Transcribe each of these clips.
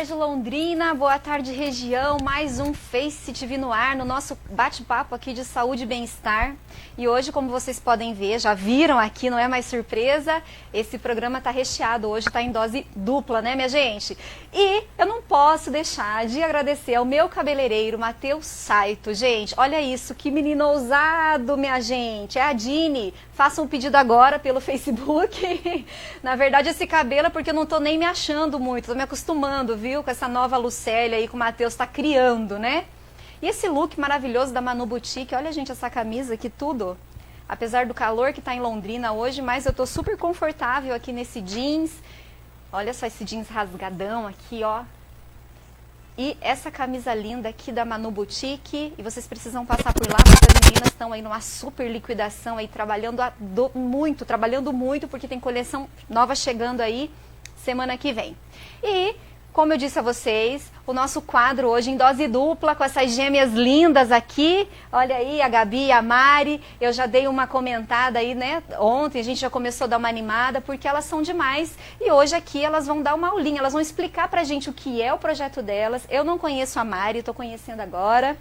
tarde, Londrina, boa tarde, região. Mais um Face TV no ar, no nosso bate-papo aqui de saúde e bem-estar. E hoje, como vocês podem ver, já viram aqui, não é mais surpresa, esse programa está recheado, hoje está em dose dupla, né, minha gente? E eu não posso deixar de agradecer ao meu cabeleireiro, Matheus Saito. Gente, olha isso, que menino ousado, minha gente. É a Dini. Faça um pedido agora pelo Facebook. Na verdade, esse cabelo é porque eu não tô nem me achando muito, tô me acostumando, viu? Com essa nova Lucélia aí que o Matheus tá criando, né? E esse look maravilhoso da Manu Boutique, olha, gente, essa camisa aqui, tudo. Apesar do calor que tá em Londrina hoje, mas eu tô super confortável aqui nesse jeans. Olha só esse jeans rasgadão aqui, ó. E essa camisa linda aqui da Manu Boutique, e vocês precisam passar por lá, porque as meninas estão aí numa super liquidação aí, trabalhando muito, porque tem coleção nova chegando aí semana que vem. E, como eu disse a vocês, o nosso quadro hoje em dose dupla, com essas gêmeas lindas aqui, olha aí, a Gabi e a Mari, eu já dei uma comentada aí, né, ontem a gente já começou a dar uma animada, porque elas são demais, e hoje aqui elas vão dar uma aulinha, elas vão explicar pra gente o que é o projeto delas. Eu não conheço a Mari, estou conhecendo agora,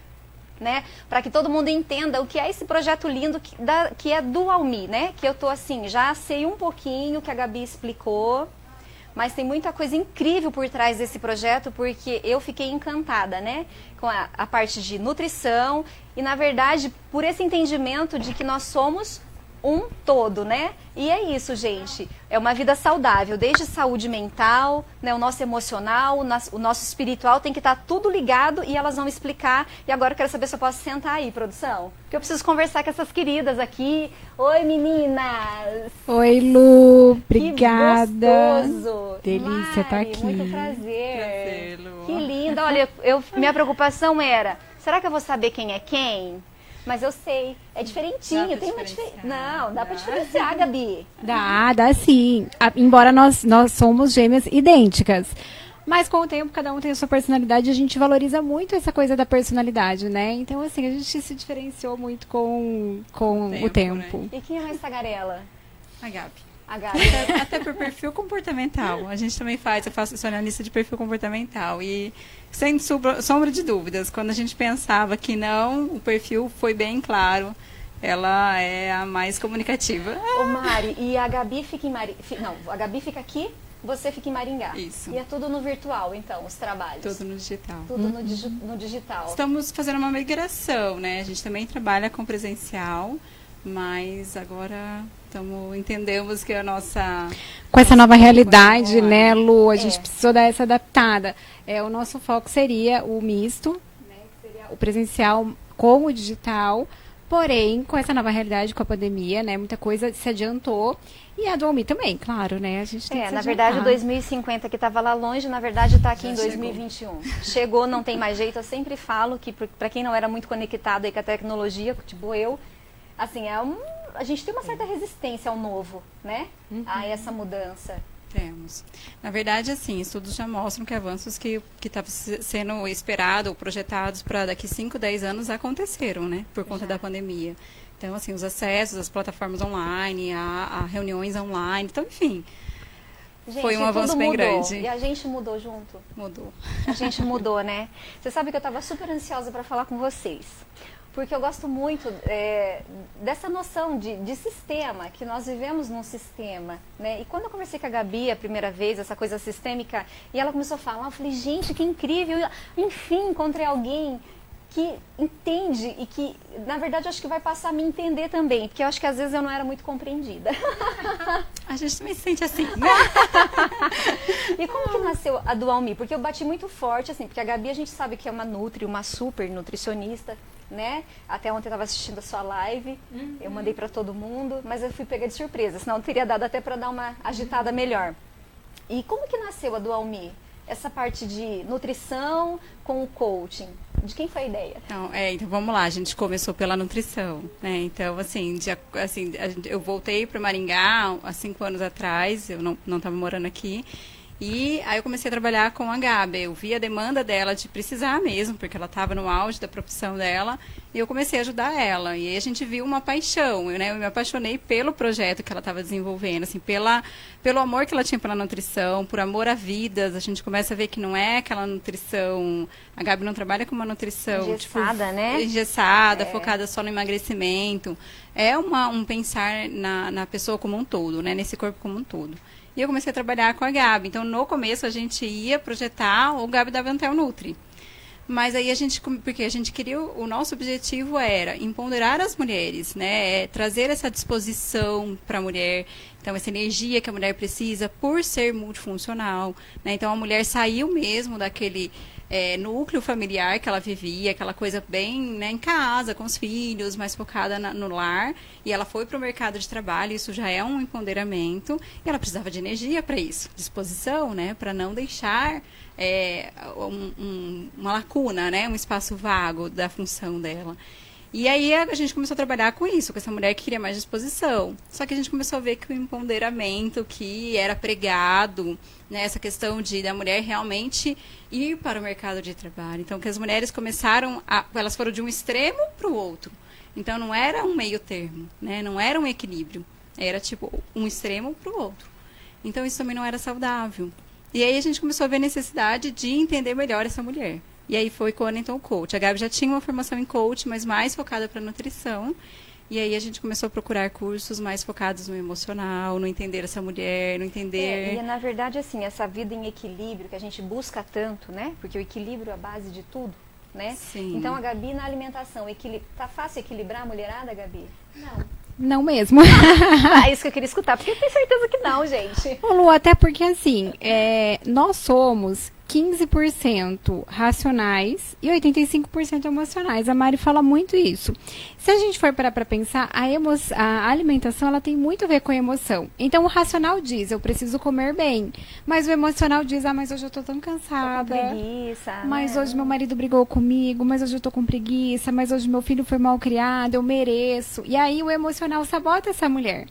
né, para que todo mundo entenda o que é esse projeto lindo que é do Almi, né, que eu tô assim, já sei um pouquinho que a Gabi explicou, mas tem muita coisa incrível por trás desse projeto, porque eu fiquei encantada, né, com a parte de nutrição e, na verdade, por esse entendimento de que nós somos um todo, né? E é isso, gente. É uma vida saudável, desde saúde mental, né, o nosso emocional, o nosso espiritual, tem que estar tudo ligado e elas vão explicar. E agora eu quero saber se eu posso sentar aí, produção. Porque eu preciso conversar com essas queridas aqui. Oi, meninas! Oi, Lu! Obrigada! Que gostoso! Delícia estar aqui. Muito prazer! Prazer, Lu. Que linda! Olha, minha preocupação era, será que eu vou saber quem é quem? Mas eu sei, é diferentinho, tem uma diferença. Não, dá pra diferenciar, Gabi. Dá sim. Embora nós somos gêmeas idênticas. Mas com o tempo, cada um tem a sua personalidade e a gente valoriza muito essa coisa da personalidade, né? Então, assim, a gente se diferenciou muito com o tempo. Né? E quem é mais tagarela? A Gabi. A Gabi. Até por perfil comportamental. A gente também sou analista de perfil comportamental. E sem sombra de dúvidas, quando a gente pensava que não, o perfil foi bem claro. Ela é a mais comunicativa. Ô Mari, e a Gabi fica em Não, a Gabi fica aqui, você fica em Maringá. Isso. E é tudo no virtual, então, os trabalhos? Tudo no digital. Tudo no digital. Estamos fazendo uma migração, né? A gente também trabalha com presencial, mas agora entendemos que a nossa... Com essa nova realidade, né, Lu? A gente precisou dar essa adaptada. O nosso foco seria o misto, né, que seria o presencial com o digital, porém, com essa nova realidade, com a pandemia, né, muita coisa se adiantou. E a do Almi também, claro, né? A gente tem que se na adiantar. verdade, o 2050 que estava lá longe, na verdade, está aqui em 2021. Chegou, não tem mais jeito. Eu sempre falo que, para quem não era muito conectado aí com a tecnologia, tipo eu, assim, a gente tem uma certa resistência ao novo, né? A essa mudança. Temos. Na verdade, assim, estudos já mostram que avanços que estavam sendo esperados ou projetados para daqui 5, 10 anos aconteceram, né? Por conta da pandemia. Então, assim, os acessos às plataformas online, a reuniões online, então, enfim. Gente, foi um avanço bem grande. E a gente mudou junto? Mudou. A gente mudou, né? Você sabe que eu estava super ansiosa para falar com vocês. Porque eu gosto muito dessa noção de sistema, que nós vivemos num sistema, né? E quando eu conversei com a Gabi a primeira vez, essa coisa sistêmica, e ela começou a falar, eu falei, gente, que incrível! Enfim, encontrei alguém que entende e que, na verdade, acho que vai passar a me entender também, porque eu acho que às vezes eu não era muito compreendida. A gente também se sente assim, né? E como que nasceu a do Almi? Porque eu bati muito forte, assim, porque a Gabi a gente sabe que é uma super nutricionista, né? Até ontem eu estava assistindo a sua live, eu mandei para todo mundo, mas eu fui pega de surpresa, senão eu teria dado até para dar uma agitada melhor. E como que nasceu a do Almi? Essa parte de nutrição com o coaching, de quem foi a ideia? Então vamos lá, a gente começou pela nutrição, né? Então, eu voltei para Maringá há 5 anos atrás, eu não estava morando aqui, E aí eu comecei a trabalhar com a Gabi. Eu vi a demanda dela de precisar mesmo, porque ela estava no auge da profissão dela, e eu comecei a ajudar ela. E aí a gente viu uma paixão, eu me apaixonei pelo projeto que ela estava desenvolvendo, assim, pelo amor que ela tinha pela nutrição, por amor à vida. A gente começa a ver que não é aquela nutrição... A Gabi não trabalha com uma nutrição... Engessada, né? Engessada, focada só no emagrecimento. É um pensar na pessoa como um todo, né? Nesse corpo como um todo. E eu comecei a trabalhar com a Gabi. Então, no começo, a gente ia projetar o Gabi da Vantel Nutri. Mas aí porque a gente queria, o nosso objetivo era empoderar as mulheres, né? Trazer essa disposição para a mulher, então essa energia que a mulher precisa por ser multifuncional, né? Então a mulher saiu mesmo daquele núcleo familiar que ela vivia, aquela coisa bem, né, em casa, com os filhos, mais focada no lar, e ela foi para o mercado de trabalho, isso já é um empoderamento, e ela precisava de energia para isso, disposição, né, para não deixar uma lacuna, né, um espaço vago da função dela. E aí a gente começou a trabalhar com isso, com essa mulher que queria mais disposição. Só que a gente começou a ver que o empoderamento que era pregado, né, essa questão da mulher realmente ir para o mercado de trabalho. Então, que as mulheres elas foram de um extremo para o outro. Então, não era um meio termo, né, não era um equilíbrio. Era tipo um extremo para o outro. Então, isso também não era saudável. E aí a gente começou a ver a necessidade de entender melhor essa mulher. E aí foi com o Anton Coach. A Gabi já tinha uma formação em coach, mas mais focada para nutrição. E aí a gente começou a procurar cursos mais focados no emocional, no entender essa mulher, no entender... E na verdade, assim, essa vida em equilíbrio que a gente busca tanto, né? Porque o equilíbrio é a base de tudo, né? Sim. Então, a Gabi na alimentação, tá fácil equilibrar a mulherada, Gabi? Não mesmo. Isso que eu queria escutar, porque eu tenho certeza que não, gente. Ô, Lu, até porque assim, nós somos 15% racionais e 85% emocionais. A Mari fala muito isso. Se a gente for parar para pensar, a alimentação ela tem muito a ver com a emoção. Então, o racional diz, eu preciso comer bem. Mas o emocional diz, mas hoje eu tô tão cansada. Tô com preguiça. Mas hoje meu marido brigou comigo. Mas hoje eu tô com preguiça. Mas hoje meu filho foi mal criado. Eu mereço. E aí, o emocional sabota essa mulher.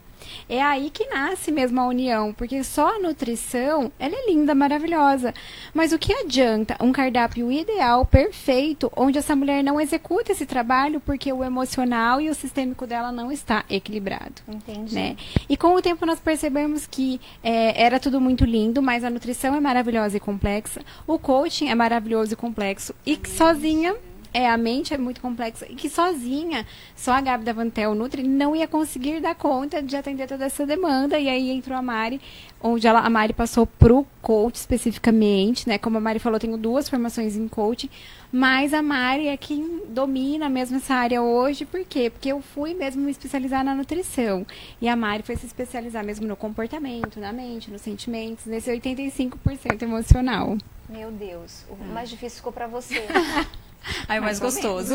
É aí que nasce mesmo a união, porque só a nutrição, ela é linda, maravilhosa. Mas o que adianta um cardápio ideal, perfeito, onde essa mulher não executa esse trabalho porque o emocional e o sistêmico dela não está equilibrado. Entendi. Né? E com o tempo nós percebemos que era tudo muito lindo, mas a nutrição é maravilhosa e complexa, o coaching é maravilhoso e complexo, e que sozinha... a mente é muito complexa e que sozinha, só a Gabi da Vantel Nutri não ia conseguir dar conta de atender toda essa demanda. E aí entrou a Mari, onde a Mari passou pro coach especificamente, né? Como a Mari falou, eu tenho 2 formações em coaching, mas a Mari é quem domina mesmo essa área hoje. Por quê? Porque eu fui mesmo me especializar na nutrição. E a Mari foi se especializar mesmo no comportamento, na mente, nos sentimentos, nesse 85% emocional. Meu Deus, o mais difícil ficou para você. É o mais gostoso.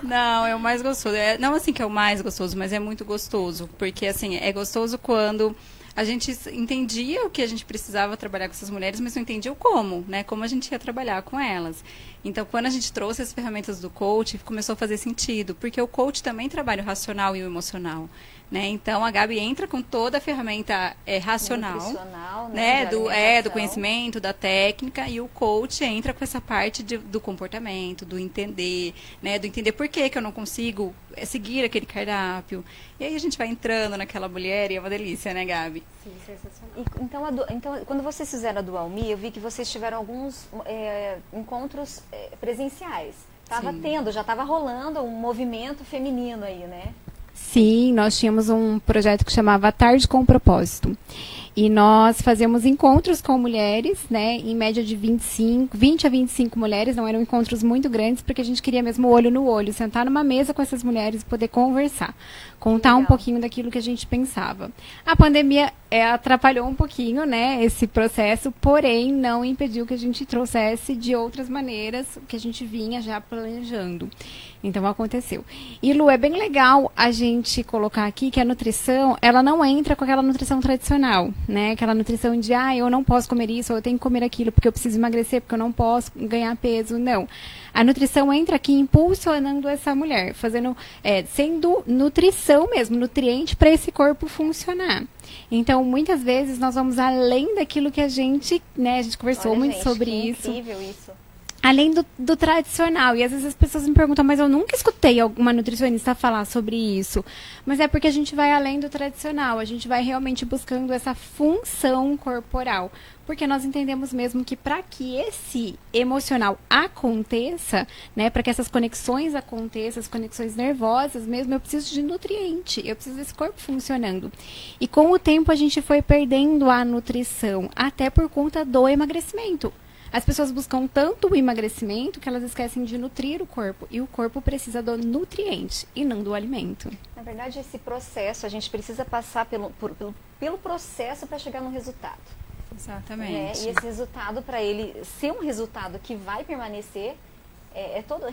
Não, é o mais gostoso. Não assim que é o mais gostoso, mas é muito gostoso. Porque, assim, é gostoso quando a gente entendia o que a gente precisava trabalhar com essas mulheres, mas não entendia o como, né? Como a gente ia trabalhar com elas. Então, quando a gente trouxe as ferramentas do coach, começou a fazer sentido. Porque o coach também trabalha o racional e o emocional. Né? Então, a Gabi entra com toda a ferramenta racional, né? Do conhecimento, da técnica, e o coach entra com essa parte do comportamento, do entender, né? Do entender por que eu não consigo seguir aquele cardápio. E aí a gente vai entrando naquela mulher e é uma delícia, né, Gabi? Sim, sensacional. Então, quando vocês fizeram a Dual Me, eu vi que vocês tiveram alguns encontros presenciais. Já estava rolando um movimento feminino aí, né? Sim, nós tínhamos um projeto que chamava Tarde com Propósito. E nós fazíamos encontros com mulheres, né, em média de 20 a 25 mulheres, não eram encontros muito grandes, porque a gente queria mesmo olho no olho, sentar numa mesa com essas mulheres e poder conversar, contar um pouquinho daquilo que a gente pensava. A pandemia atrapalhou um pouquinho, né, esse processo, porém não impediu que a gente trouxesse de outras maneiras o que a gente vinha já planejando. Então aconteceu. E Lu, é bem legal a gente colocar aqui que a nutrição, ela não entra com aquela nutrição tradicional. né? Aquela nutrição de, eu não posso comer isso, ou eu tenho que comer aquilo, porque eu preciso emagrecer, porque eu não posso ganhar peso. Não. A nutrição entra aqui impulsionando essa mulher, sendo nutrição mesmo, nutriente para esse corpo funcionar. Então, muitas vezes, nós vamos além daquilo que a gente conversou muito sobre isso. Incrível isso. Além do tradicional. E às vezes as pessoas me perguntam, mas eu nunca escutei alguma nutricionista falar sobre isso. Mas é porque a gente vai além do tradicional. A gente vai realmente buscando essa função corporal. Porque nós entendemos mesmo que para que esse emocional aconteça, né, para que essas conexões aconteçam, as conexões nervosas mesmo, eu preciso de nutriente. Eu preciso desse corpo funcionando. E com o tempo a gente foi perdendo a nutrição, até por conta do emagrecimento. As pessoas buscam tanto o emagrecimento que elas esquecem de nutrir o corpo. E o corpo precisa do nutriente e não do alimento. Na verdade, esse processo, a gente precisa passar pelo processo para chegar no resultado. Exatamente. Né? E esse resultado, para ele ser um resultado que vai permanecer,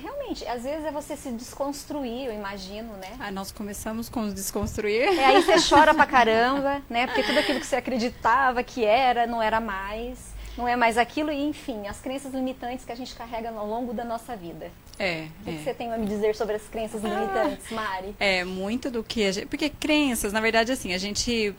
realmente, às vezes é você se desconstruir, eu imagino, né? Nós começamos com desconstruir. Aí você chora pra caramba, né? Porque tudo aquilo que você acreditava que era, não era mais. Não é mais aquilo e, enfim, as crenças limitantes que a gente carrega ao longo da nossa vida. O que você tem a me dizer sobre as crenças limitantes, Mari? Muito do que a gente... Porque crenças, na verdade, assim, a gente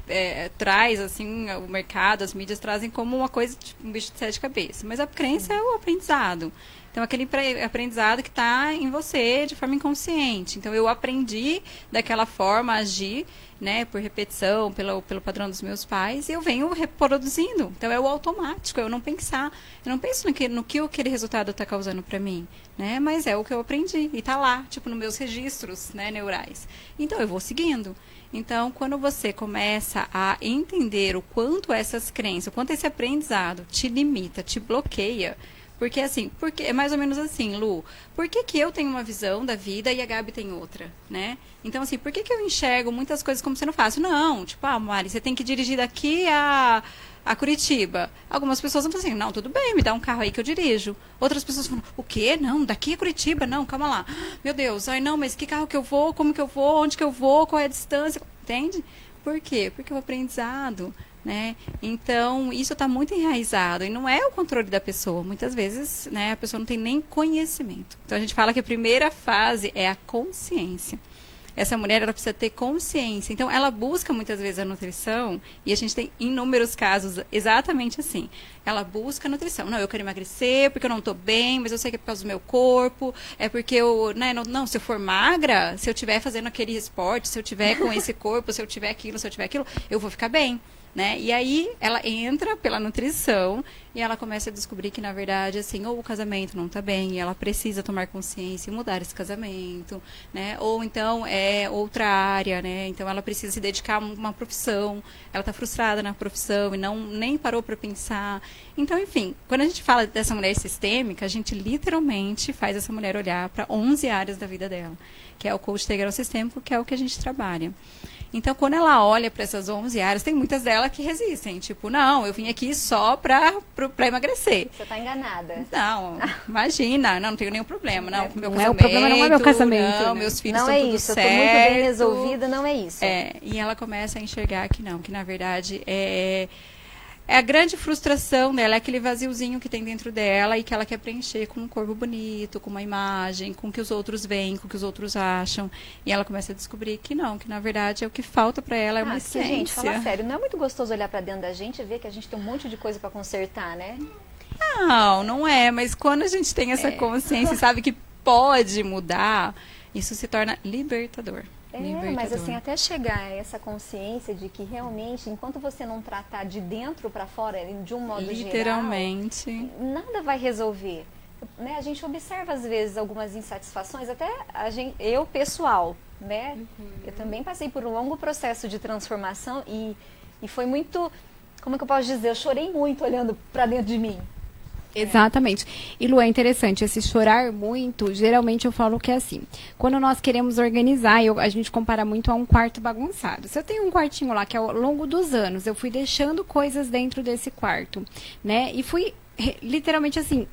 traz, assim, o mercado, as mídias trazem como uma coisa, tipo, um bicho de sete cabeças. Mas a crença é o aprendizado. Então, aquele aprendizado que está em você de forma inconsciente. Então, eu aprendi daquela forma a agir, né, por repetição, pelo padrão dos meus pais, e eu venho reproduzindo. Então, é o automático, eu não pensar. Eu não penso no que aquele resultado está causando para mim, né, mas é o que eu aprendi. E está lá, tipo, nos meus registros, né, neurais. Então, eu vou seguindo. Então, quando você começa a entender o quanto essas crenças, o quanto esse aprendizado te limita, te bloqueia, porque é mais ou menos assim, Lu, por que eu tenho uma visão da vida e a Gabi tem outra, né? Então, assim, por que eu enxergo muitas coisas como sendo fácil? Não, tipo, Mari, você tem que dirigir daqui a Curitiba. Algumas pessoas vão falar assim, não, tudo bem, me dá um carro aí que eu dirijo. Outras pessoas falam, o quê? Não, daqui a Curitiba? Não, calma lá. Meu Deus, não, mas que carro que eu vou? Como que eu vou? Onde que eu vou? Qual é a distância? Entende? Por quê? Porque o aprendizado... Né? Então, isso está muito enraizado e não é o controle da pessoa. Muitas vezes, né, a pessoa não tem nem conhecimento. Então, a gente fala que a primeira fase é a consciência. Essa mulher, ela precisa ter consciência. Então, ela busca muitas vezes a nutrição e a gente tem inúmeros casos exatamente assim. Ela busca a nutrição. Não, eu quero emagrecer porque eu não estou bem, mas eu sei que é por causa do meu corpo, é porque eu, né, se eu for magra, se eu estiver fazendo aquele esporte, se eu estiver com esse corpo, se eu tiver aquilo, eu vou ficar bem. Né? E aí ela entra pela nutrição e ela começa a descobrir que, na verdade, assim, ou o casamento não está bem e ela precisa tomar consciência e mudar esse casamento, né? Ou então é outra área, né? Então ela precisa se dedicar a uma profissão, ela está frustrada na profissão e nem parou para pensar. Então, enfim, quando a gente fala dessa mulher sistêmica, a gente literalmente faz essa mulher olhar para 11 áreas da vida dela, que é o coach integral sistêmico, que é o que a gente trabalha. Então, quando ela olha para essas 11 áreas, tem muitas delas que resistem. Tipo, não, eu vim aqui só para emagrecer. Você está enganada. Não, imagina, não tenho nenhum problema. Não, meu casamento, o problema não é meu casamento. Não, meus filhos não estão tudo tudo certo. certo. Eu estou muito bem resolvida, não é isso. E ela começa a enxergar que não, que na verdade é a grande frustração dela, é aquele vaziozinho que tem dentro dela e que ela quer preencher com um corpo bonito, com uma imagem, com o que os outros veem, com o que os outros acham. E ela começa a descobrir que não, que na verdade é o que falta para ela, é uma essência. Gente, fala sério, não é muito gostoso olhar para dentro da gente e ver que a gente tem um monte de coisa para consertar, né? Não é, mas quando a gente tem essa consciência e sabe que pode mudar, isso se torna libertador. Mas assim, até chegar a essa consciência de que realmente, enquanto você não tratar de dentro para fora, de um modo literalmente, geral, nada vai resolver. Né? A gente observa, às vezes, algumas insatisfações, até eu, pessoal, né? Eu também passei por um longo processo de transformação e foi muito, como é que eu posso dizer? Eu chorei muito olhando para dentro de mim. Exatamente. E, Lu, é interessante, esse chorar muito, geralmente eu falo que é assim, quando nós queremos organizar, a gente compara muito a um quarto bagunçado. Se eu tenho um quartinho lá, que ao longo dos anos, eu fui deixando coisas dentro desse quarto, né, e fui, literalmente assim,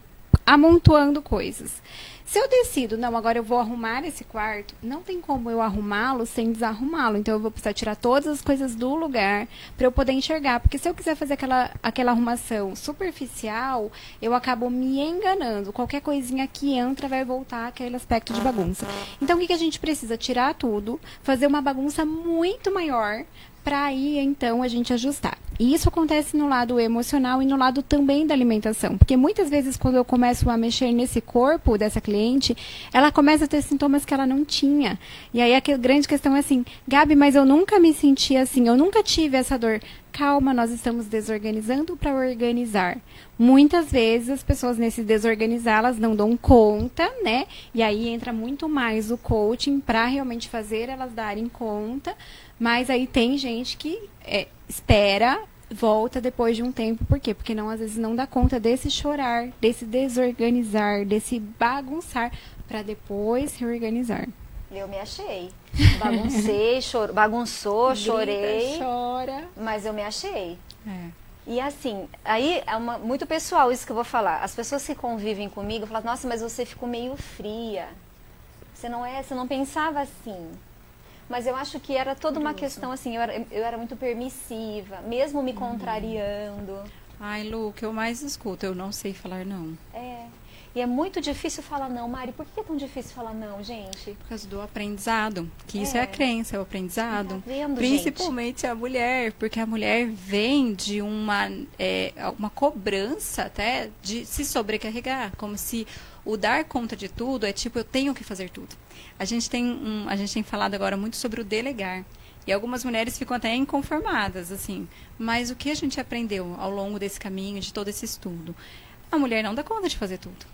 amontoando coisas. Se eu decido, não, agora eu vou arrumar esse quarto, não tem como eu arrumá-lo sem desarrumá-lo. Então, eu vou precisar tirar todas as coisas do lugar para eu poder enxergar. Porque se eu quiser fazer aquela arrumação superficial, eu acabo me enganando. Qualquer coisinha que entra vai voltar aquele aspecto de bagunça. Então, o que a gente precisa? Tirar tudo, fazer uma bagunça muito maior, para aí, então, a gente ajustar. E isso acontece no lado emocional e no lado também da alimentação. Porque muitas vezes, quando eu começo a mexer nesse corpo dessa cliente, ela começa a ter sintomas que ela não tinha. E aí, a grande questão é assim, Gabi, mas eu nunca me senti assim, eu nunca tive essa dor. Calma, nós estamos desorganizando para organizar. Muitas vezes, as pessoas nesse desorganizar, elas não dão conta, né? E aí, entra muito mais o coaching para realmente fazer elas darem conta. Mas aí tem gente que espera, volta depois de um tempo. Por quê? Porque às vezes não dá conta desse chorar, desse desorganizar, desse bagunçar, para depois reorganizar. Eu me achei. Baguncei, bagunçou, Grita, chorei. chora. Mas eu me achei. É. E assim, aí é muito pessoal isso que eu vou falar. As pessoas que convivem comigo falam, nossa, mas você ficou meio fria. Você não pensava assim. Mas eu acho que era toda uma questão assim, eu era muito permissiva, mesmo me contrariando. Ai, Lu, o que eu mais escuto, eu não sei falar não. E é muito difícil falar não, Mari. Por que é tão difícil falar não, gente? Por causa do aprendizado, que isso é a crença, é o aprendizado. Tá vendo, Principalmente a mulher, porque a mulher vem de uma cobrança até de se sobrecarregar, como se o dar conta de tudo é tipo, eu tenho que fazer tudo. A gente tem falado agora muito sobre o delegar. E algumas mulheres ficam até inconformadas, assim. Mas o que a gente aprendeu ao longo desse caminho, de todo esse estudo? A mulher não dá conta de fazer tudo.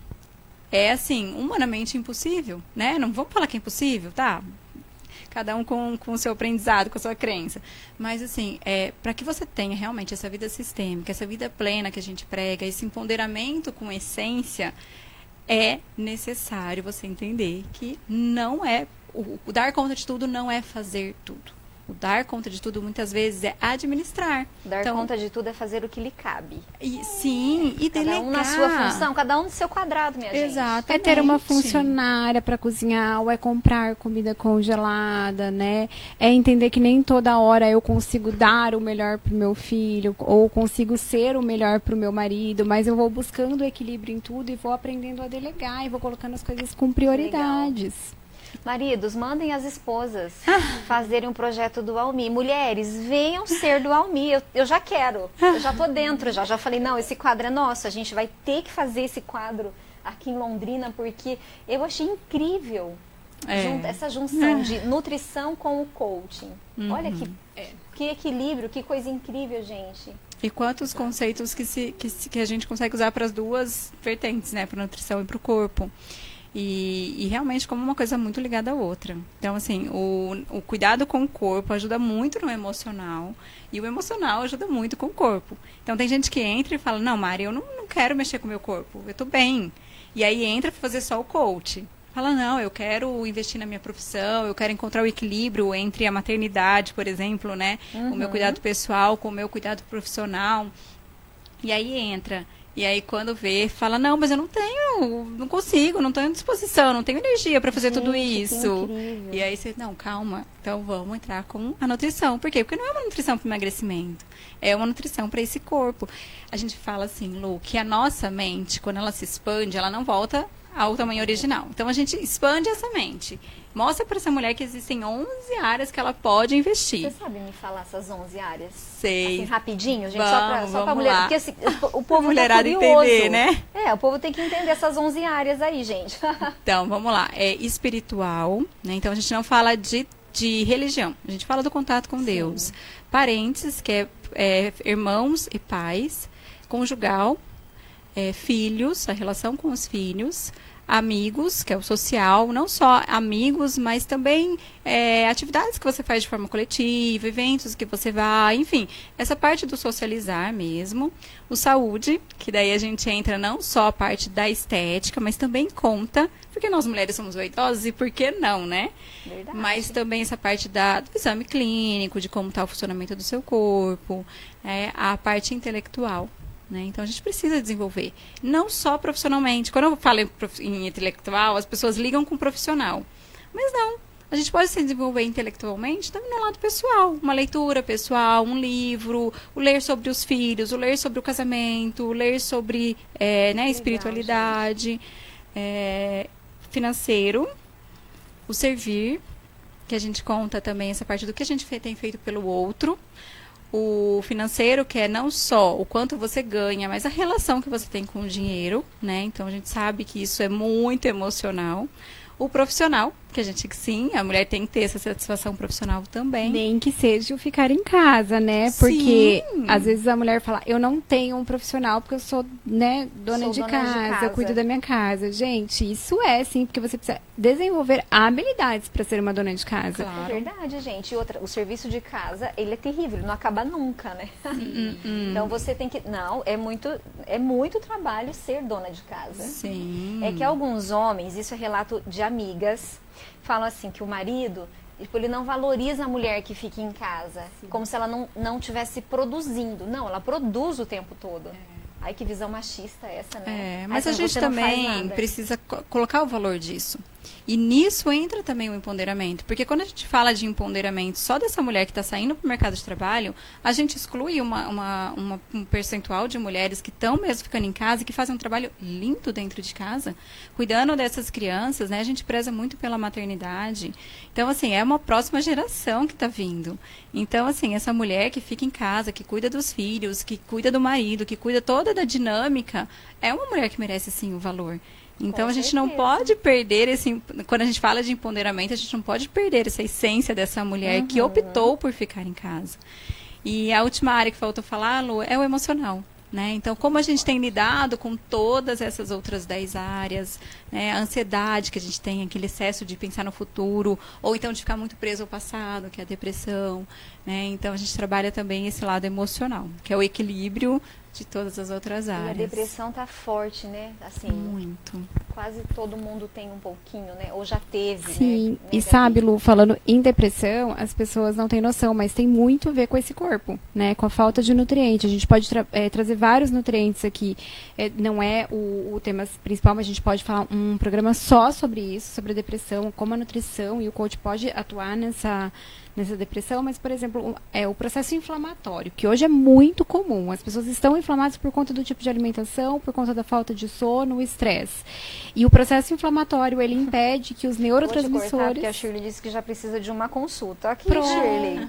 É, assim, humanamente impossível, né? Não vamos falar que é impossível, tá? Cada um com o seu aprendizado, com a sua crença. Mas, assim, para que você tenha realmente essa vida sistêmica, essa vida plena que a gente prega, esse empoderamento com essência, é necessário você entender que não é... O dar conta de tudo não é fazer tudo. O dar conta de tudo, muitas vezes, é administrar. Dar conta de tudo é fazer o que lhe cabe. Sim, e delegar. Cada um na sua função, cada um no seu quadrado, minha gente. Exatamente. É ter uma funcionária para cozinhar, ou é comprar comida congelada, né? É entender que nem toda hora eu consigo dar o melhor pro meu filho, ou consigo ser o melhor pro meu marido, mas eu vou buscando o equilíbrio em tudo e vou aprendendo a delegar e vou colocando as coisas com prioridades. Maridos, mandem as esposas fazerem um projeto do Almi. Mulheres, venham ser do Almi. Eu já quero. Eu já tô dentro já. Já falei, não, esse quadro é nosso. A gente vai ter que fazer esse quadro aqui em Londrina, porque eu achei incrível essa junção de nutrição com o coaching. Olha que equilíbrio, que coisa incrível, gente. E quantos conceitos que a gente consegue usar para as duas vertentes, né? Para a nutrição e para o corpo. E realmente como uma coisa muito ligada à outra. Então, assim, o cuidado com o corpo ajuda muito no emocional. E o emocional ajuda muito com o corpo. Então, tem gente que entra e fala, não, Mari, eu não quero mexer com o meu corpo. Eu tô bem. E aí entra para fazer só o coach. Fala, não, eu quero investir na minha profissão, eu quero encontrar o equilíbrio entre a maternidade, por exemplo, né? O meu cuidado pessoal com o meu cuidado profissional. E aí entra... E aí, quando vê, fala, não, mas eu não consigo, não tenho disposição, não tenho energia para fazer tudo isso. E aí você, não, calma, então vamos entrar com a nutrição. Por quê? Porque não é uma nutrição para emagrecimento, é uma nutrição para esse corpo. A gente fala assim, Lu, que a nossa mente, quando ela se expande, ela não volta ao tamanho original. Então, a gente expande essa mente. Mostra para essa mulher que existem 11 áreas que ela pode investir. Você sabe me falar essas 11 áreas? Sei. Assim, rapidinho, gente, vamos, só pra mulher. lá. Porque assim, o povo mulherada tá curioso. entender, né? O povo tem que entender essas 11 áreas aí, gente. Então, vamos lá. É espiritual, né? Então, a gente não fala de religião. A gente fala do contato com Deus. Parentes, que é irmãos e pais. Conjugal, filhos, a relação com os filhos. Amigos, que é o social, não só amigos, mas também atividades que você faz de forma coletiva, eventos que você vai, enfim, essa parte do socializar mesmo. O saúde, que daí a gente entra não só a parte da estética, mas também conta, porque nós mulheres somos vaidosas e por que não, né? Verdade. Mas também essa parte do exame clínico, de como está o funcionamento do seu corpo, a parte intelectual. né? Então, a gente precisa desenvolver. Não só profissionalmente. Quando eu falo em intelectual, as pessoas ligam com profissional. Mas não. A gente pode se desenvolver intelectualmente também no lado pessoal. Uma leitura pessoal, um livro, o ler sobre os filhos, o ler sobre o casamento, o ler sobre espiritualidade, financeiro, o servir, que a gente conta também essa parte do que a gente tem feito pelo outro. O financeiro, que é não só o quanto você ganha, mas a relação que você tem com o dinheiro, né? Então, a gente sabe que isso é muito emocional. O profissional, que a gente, sim, a mulher tem que ter essa satisfação profissional também. Nem que seja o ficar em casa, né? Porque, às vezes, a mulher fala, eu não tenho um profissional porque eu sou, né, dona de casa, eu cuido da minha casa. Gente, isso é, sim, porque você precisa desenvolver habilidades para ser uma dona de casa. Claro. É verdade, gente. E outra, o serviço de casa, ele é terrível, ele não acaba nunca, né? Então, você tem que... Não, é muito trabalho ser dona de casa. Sim. É que alguns homens, isso é relato de amigas, falam assim, que o marido, tipo, ele não valoriza a mulher que fica em casa, como se ela não estivesse produzindo. Não, ela produz o tempo todo. Ai, que visão machista essa, né? Mas a gente também precisa colocar o valor disso. E nisso entra também o empoderamento. Porque quando a gente fala de empoderamento só dessa mulher que está saindo para o mercado de trabalho, a gente exclui um percentual de mulheres que estão mesmo ficando em casa e que fazem um trabalho lindo dentro de casa, cuidando dessas crianças, né? A gente preza muito pela maternidade. Então, assim, é uma próxima geração que está vindo. Então, assim, essa mulher que fica em casa, que cuida dos filhos, que cuida do marido, que cuida toda da dinâmica, é uma mulher que merece, sim, o valor. Então, a gente não pode perder quando a gente fala de empoderamento, a gente não pode perder essa essência dessa mulher que optou por ficar em casa. E a última área que faltou falar, Lu, é o emocional. Né? Então, como a gente tem lidado com todas essas outras 10 áreas, né? A ansiedade que a gente tem, aquele excesso de pensar no futuro, ou então de ficar muito preso ao passado, que é a depressão. Né? Então, a gente trabalha também esse lado emocional, que é o equilíbrio de todas as outras áreas. E a depressão tá forte, né? Assim, muito. Quase todo mundo tem um pouquinho, né? Ou já teve, Sim, né? E sabe, Lu, falando em depressão, as pessoas não têm noção, mas tem muito a ver com esse corpo, né? Com a falta de nutriente. A gente pode trazer vários nutrientes aqui. Não é o tema principal, mas a gente pode falar um programa só sobre isso, sobre a depressão, como a nutrição e o coach pode atuar nessa depressão, mas, por exemplo, o processo inflamatório, que hoje é muito comum. As pessoas estão inflamadas por conta do tipo de alimentação, por conta da falta de sono, o estresse. E o processo inflamatório, ele impede que os neurotransmissores... Vou te cortar, porque a Shirley disse que já precisa de uma consulta. Aqui, Pronto. Shirley.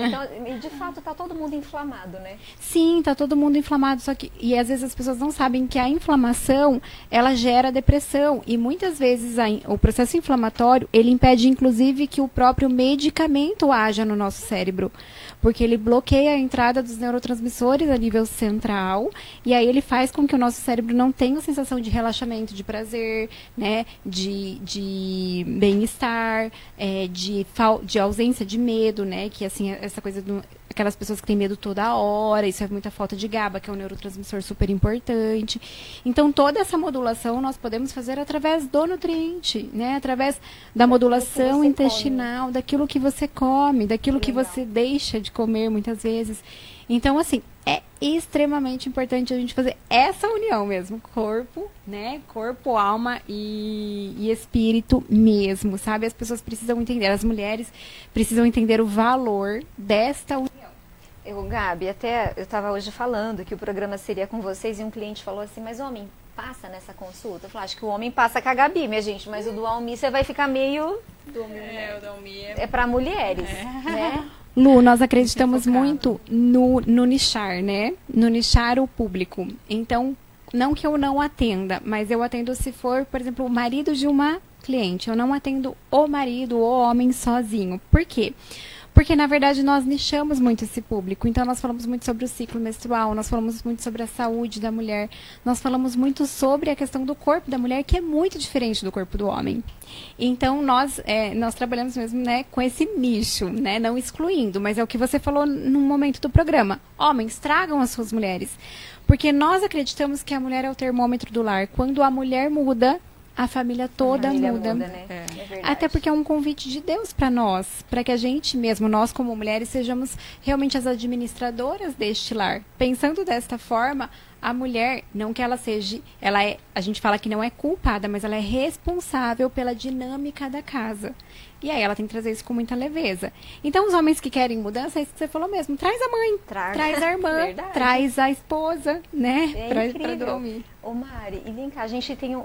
Então, de fato, está todo mundo inflamado, né? Sim, está todo mundo inflamado, só que... E às vezes as pessoas não sabem que a inflamação, ela gera depressão. E muitas vezes o processo inflamatório, ele impede, inclusive, que o próprio medicamento haja no nosso cérebro, porque ele bloqueia a entrada dos neurotransmissores a nível central, e aí ele faz com que o nosso cérebro não tenha a sensação de relaxamento, de prazer, né, de bem-estar, de ausência de medo, né, que assim, essa coisa aquelas pessoas que têm medo toda hora, isso é muita falta de GABA, que é um neurotransmissor super importante. Então, toda essa modulação nós podemos fazer através do nutriente, né? Através da modulação intestinal, daquilo que você come, daquilo que você deixa de comer muitas vezes. Então, assim, é extremamente importante a gente fazer essa união mesmo, corpo, né? Corpo, alma e espírito mesmo, sabe? As pessoas precisam entender, as mulheres precisam entender o valor desta união. Gabi, até eu estava hoje falando que o programa seria com vocês e um cliente falou assim, mas homem, passa nessa consulta? Eu falei, acho que o homem passa com a Gabi, minha gente, mas o do Almi você vai ficar meio... O do Almi é para mulheres, né? Lu, nós acreditamos muito no nichar, né? No nichar o público. Então, não que eu não atenda, mas eu atendo se for, por exemplo, o marido de uma cliente. Eu não atendo o marido ou o homem sozinho. Por quê? Porque, na verdade, nós nichamos muito esse público. Então, nós falamos muito sobre o ciclo menstrual, nós falamos muito sobre a saúde da mulher, nós falamos muito sobre a questão do corpo da mulher, que é muito diferente do corpo do homem. Então, nós trabalhamos mesmo, né, com esse nicho, né, não excluindo, mas é o que você falou no momento do programa. Homens, tragam as suas mulheres. Porque nós acreditamos que a mulher é o termômetro do lar. Quando a mulher muda, a família toda muda. né? É verdade. Até porque é um convite de Deus para nós, para que a gente mesmo, nós como mulheres, sejamos realmente as administradoras deste lar. Pensando desta forma, a mulher, não que ela seja, a gente fala que não é culpada, mas ela é responsável pela dinâmica da casa. E aí ela tem que trazer isso com muita leveza. Então, os homens que querem mudança, é isso que você falou mesmo, traz a mãe, traz a irmã, Verdade. traz a esposa, né? É pra incrível. dormir. Ô Mari, e vem cá, a gente tem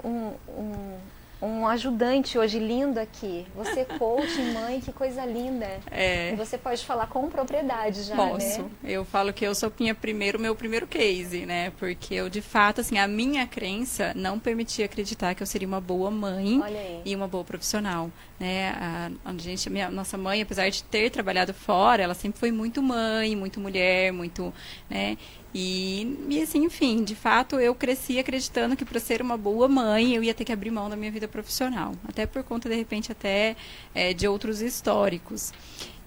um ajudante hoje lindo aqui. Você coach, mãe, que coisa linda. E você pode falar com propriedade já, Posso. né? Eu falo que eu sou meu primeiro case, né? Porque eu, de fato, assim, a minha crença não permitia acreditar que eu seria uma boa mãe Olha aí. e uma boa profissional, né? Nossa mãe, apesar de ter trabalhado fora, ela sempre foi muito mãe, muito mulher, muito, né? E assim, enfim, de fato, eu cresci acreditando que para ser uma boa mãe, eu ia ter que abrir mão da minha vida profissional. Até por conta, de repente, de outros históricos.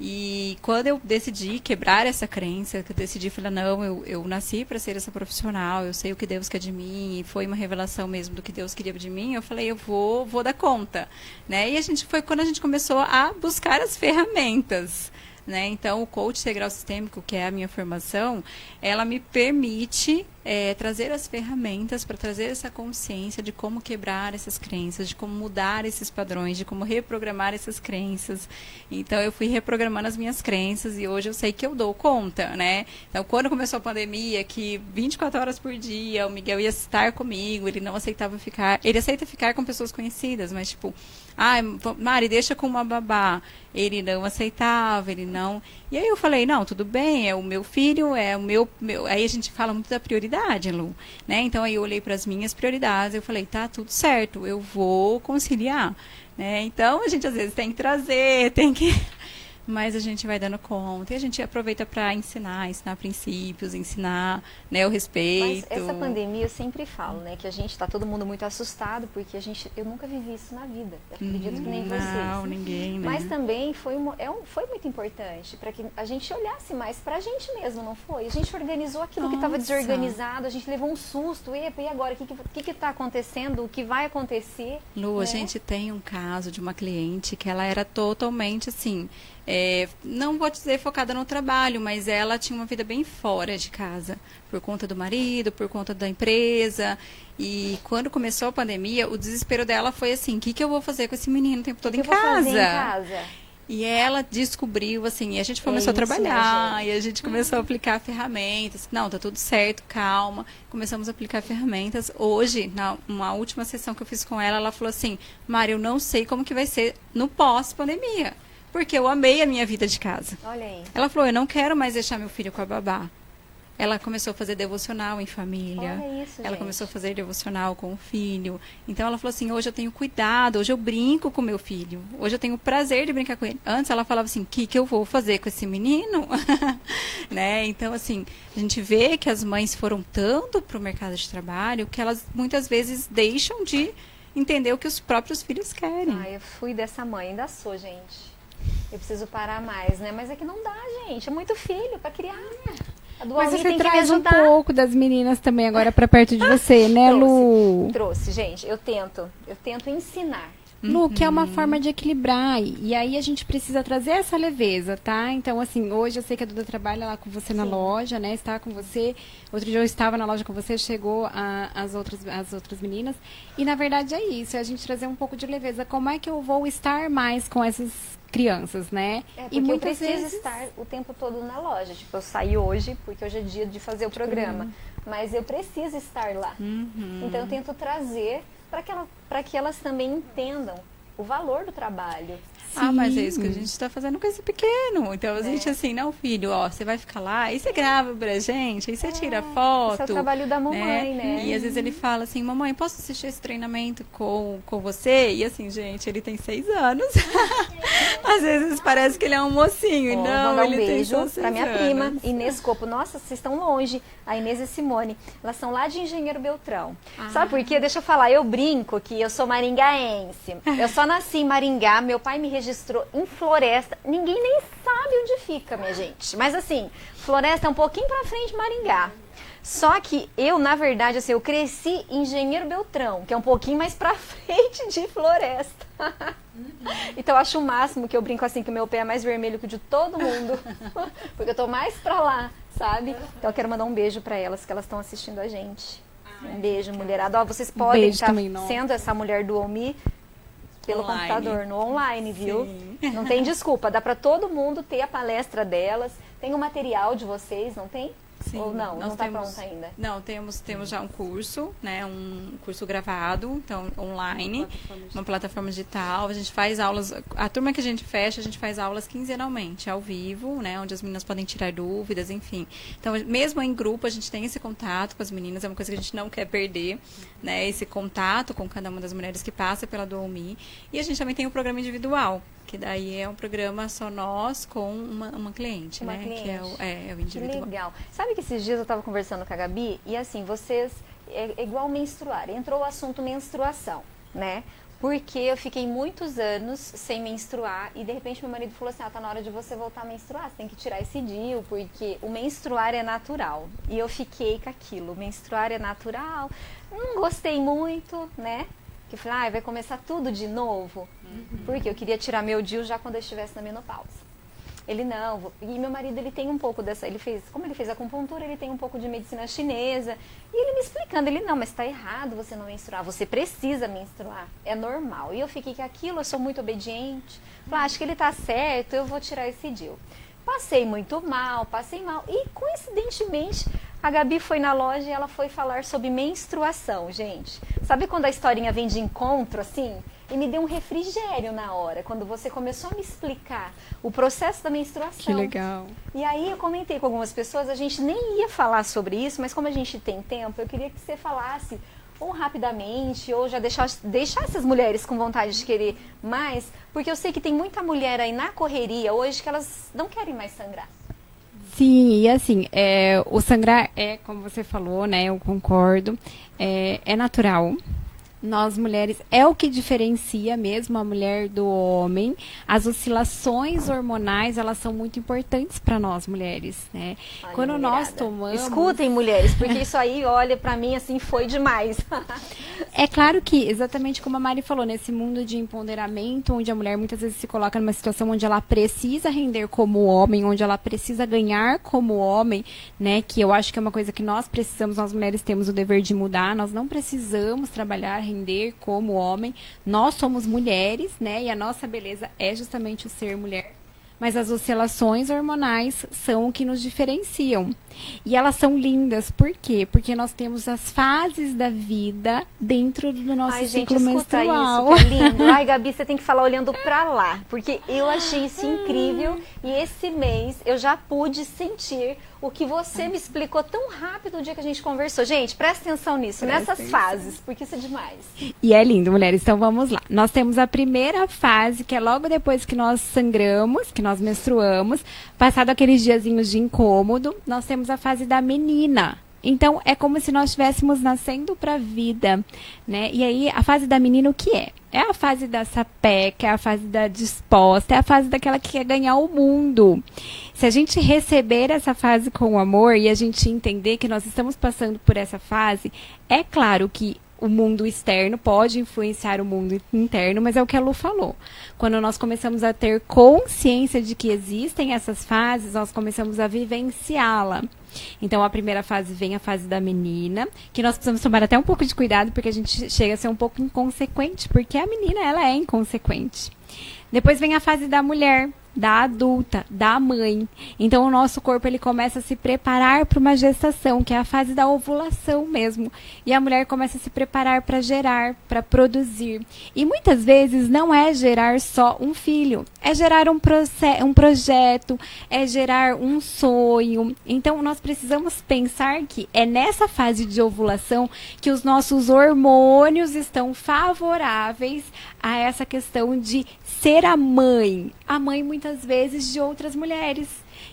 E quando eu decidi quebrar essa crença, que eu decidi falar, não, eu nasci para ser essa profissional, eu sei o que Deus quer de mim, e foi uma revelação mesmo do que Deus queria de mim, eu falei, eu vou dar conta, né? E foi quando a gente começou a buscar as ferramentas, né? Então, o coach integral sistêmico, que é a minha formação, ela me permite trazer as ferramentas para trazer essa consciência de como quebrar essas crenças, de como mudar esses padrões, de como reprogramar essas crenças. Então, eu fui reprogramando as minhas crenças e hoje eu sei que eu dou conta, né? Então, quando começou a pandemia, que 24 horas por dia o Miguel ia estar comigo, ele não aceitava ficar, ele aceita ficar com pessoas conhecidas, mas tipo, Mari, deixa com uma babá. Ele não aceitava, ele não... E aí eu falei, não, tudo bem, é o meu filho, é o meu... Aí a gente fala muito da prioridade, Lu, né? Então aí eu olhei para as minhas prioridades, eu falei, tá tudo certo, eu vou conciliar, né? Então a gente às vezes tem que trazer, mas a gente vai dando conta e a gente aproveita para ensinar princípios, ensinar, né, o respeito. Mas essa pandemia, eu sempre falo, né, que a gente está todo mundo muito assustado, porque eu nunca vivi isso na vida. Eu acredito que nem vocês. Não, ninguém, né? Mas também foi muito importante para que a gente olhasse mais para a gente mesmo, não foi? A gente organizou aquilo que estava desorganizado, a gente levou um susto. E agora, o que está acontecendo? O que vai acontecer? Lu, né? A gente tem um caso de uma cliente que ela era totalmente assim... não vou dizer focada no trabalho, mas ela tinha uma vida bem fora de casa, por conta do marido, por conta da empresa. E quando começou a pandemia, o desespero dela foi assim, o que eu vou fazer com esse menino o tempo todo em casa? O que eu vou fazer em casa? E ela descobriu, assim, e a gente começou a trabalhar, né, e a gente começou a aplicar ferramentas. Não, tá tudo certo, calma. Começamos a aplicar ferramentas. Hoje, numa última sessão que eu fiz com ela, ela falou assim, Mari, eu não sei como que vai ser no pós-pandemia. Porque eu amei a minha vida de casa. Olha aí. Ela falou, eu não quero mais deixar meu filho com a babá. Ela começou a fazer devocional em família. Olha isso, ela gente. começou a fazer devocional com o filho. Então ela falou assim, hoje eu tenho cuidado, hoje eu brinco com meu filho. Hoje eu tenho o prazer de brincar com ele. Antes ela falava assim, o que eu vou fazer com esse menino? Né? Então, assim, a gente vê que as mães foram tanto para o mercado de trabalho que elas muitas vezes deixam de entender o que os próprios filhos querem. Eu fui dessa mãe, ainda sou, gente. Eu preciso parar mais, né? Mas é que não dá, gente. É muito filho para criar. A do Mas Almir você tem que me traz um ajudar. pouco das meninas também agora para perto de você, né, Lu? Trouxe, gente. Eu tento ensinar. Lu, que é uma forma de equilibrar. E aí a gente precisa trazer essa leveza, tá? Então, assim, hoje eu sei que a Duda trabalha lá com você na loja, né? Está com você. Outro dia eu estava na loja com você, chegou as outras meninas. E, na verdade, é isso. É a gente trazer um pouco de leveza. Como é que eu vou estar mais com essas crianças, né? Porque e muitas muitas vezes estar o tempo todo na loja. Tipo, eu saí hoje, porque hoje é dia de fazer o programa. Mas eu preciso estar lá. Então, eu tento trazer para que elas também entendam o valor do trabalho. Mas é isso que a gente está fazendo com esse pequeno. Então, a gente assim, não, filho, você vai ficar lá, aí você grava pra gente, aí você tira foto. Esse é o trabalho da mamãe, né? E às vezes ele fala assim, mamãe, posso assistir esse treinamento com você? E assim, gente, ele tem 6 anos. Às vezes parece que ele é um mocinho. Não, ele tem só 6 anos. Pra minha prima, Inês Copo. Nossa, vocês estão longe. A Inês e a Simone. Elas são lá de Engenheiro Beltrão. Sabe por quê? Deixa eu falar, eu brinco que eu sou maringaense. Eu só nasci em Maringá, meu pai me registrou em Floresta. Ninguém nem sabe sabe onde fica, minha gente. Mas assim, Floresta é um pouquinho pra frente de Maringá. Só que eu, na verdade, assim, eu cresci em Engenheiro Beltrão, que é um pouquinho mais pra frente de Floresta. Então eu acho o máximo que eu brinco assim, que o meu pé é mais vermelho que o de todo mundo. Porque eu tô mais pra lá, sabe? Então eu quero mandar um beijo pra elas, que elas estão assistindo a gente. Um beijo, mulherada. Ó, vocês podem estar sendo essa mulher do OMI pelo computador, no online, viu? Sim. Não tem desculpa, dá pra todo mundo ter a palestra delas. Tem o material de vocês, não tem? Sim, ou não? Não está pronto ainda? Não, temos já um curso, né? Um curso gravado, então online, uma plataforma digital. A gente faz aulas, a turma que a gente fecha, a gente faz aulas quinzenalmente, ao vivo, né? Onde as meninas podem tirar dúvidas, enfim. Então, mesmo em grupo, a gente tem esse contato com as meninas, é uma coisa que a gente não quer perder, né? Esse contato com cada uma das mulheres que passa pela DoMe. E a gente também tem o programa individual, que daí é um programa só nós com uma cliente, né? Cliente. Que é o individual. Que legal. Sabe que esses dias eu estava conversando com a Gabi e assim, vocês, é igual menstruar, entrou o assunto menstruação, né? Porque eu fiquei muitos anos sem menstruar e de repente meu marido falou assim, tá na hora de você voltar a menstruar, você tem que tirar esse DIU, porque o menstruar é natural. E eu fiquei com aquilo, menstruar é natural, não gostei muito, né? Que eu falei, vai começar tudo de novo. Porque eu queria tirar meu DIU já quando eu estivesse na menopausa. Ele não, e meu marido ele tem um pouco dessa, como ele fez acupuntura, ele tem um pouco de medicina chinesa. E ele me explicando, ele não, mas tá errado você não menstruar, você precisa menstruar, é normal. E eu fiquei com aquilo, eu sou muito obediente. Falei, acho que ele tá certo, eu vou tirar esse DIU. Passei muito mal, e coincidentemente a Gabi foi na loja e ela foi falar sobre menstruação, gente. Sabe quando a historinha vem de encontro, assim? E me deu um refrigério na hora, quando você começou a me explicar o processo da menstruação. Que legal. E aí eu comentei com algumas pessoas, a gente nem ia falar sobre isso, mas como a gente tem tempo, eu queria que você falasse ou rapidamente, ou já deixar essas mulheres com vontade de querer mais, porque eu sei que tem muita mulher aí na correria hoje que elas não querem mais sangrar. Sim, e assim, o sangrar como você falou, né, eu concordo, é natural. Nós, mulheres, é o que diferencia mesmo a mulher do homem. As oscilações hormonais, elas são muito importantes para nós, mulheres, né? Olha, quando mulherada, nós tomamos... Escutem, mulheres, porque isso aí, olha, para mim, assim, foi demais. É claro que, exatamente como a Mari falou, nesse mundo de empoderamento, onde a mulher muitas vezes se coloca numa situação onde ela precisa render como homem, onde ela precisa ganhar como homem, né? Que eu acho que é uma coisa que nós precisamos, nós mulheres temos o dever de mudar, nós não precisamos trabalhar, render como homem. Nós somos mulheres, né? E a nossa beleza é justamente o ser mulher. Mas as oscilações hormonais são o que nos diferenciam. E elas são lindas, por quê? Porque nós temos as fases da vida dentro do nosso ciclo menstrual. Isso, que é lindo. Ai, Gabi, você tem que falar olhando pra lá, porque eu achei isso incrível e esse mês eu já pude sentir o que você me explicou tão rápido o dia que a gente conversou. Gente, presta atenção nisso, nessas fases, porque isso é demais. E é lindo, mulheres. Então vamos lá. Nós temos a primeira fase, que é logo depois que nós sangramos, que nós menstruamos, passado aqueles diazinhos de incômodo, nós temos a fase da menina. Então, é como se nós estivéssemos nascendo para a vida, né? E aí, a fase da menina, o que é? É a fase da sapeca, é a fase da disposta, é a fase daquela que quer ganhar o mundo. Se a gente receber essa fase com amor e a gente entender que nós estamos passando por essa fase, é claro que o mundo externo pode influenciar o mundo interno, mas é o que a Lu falou. Quando nós começamos a ter consciência de que existem essas fases, nós começamos a vivenciá-la. Então, a primeira fase vem a fase da menina, que nós precisamos tomar até um pouco de cuidado, porque a gente chega a ser um pouco inconsequente, porque a menina, ela é inconsequente. Depois vem a fase da mulher, da adulta, da mãe. Então, o nosso corpo ele começa a se preparar para uma gestação, que é a fase da ovulação mesmo. E a mulher começa a se preparar para gerar, para produzir. E muitas vezes não é gerar só um filho, é gerar um projeto, é gerar um sonho. Então, nós precisamos pensar que é nessa fase de ovulação que os nossos hormônios estão favoráveis a essa questão de ser a mãe muitas vezes de outras mulheres.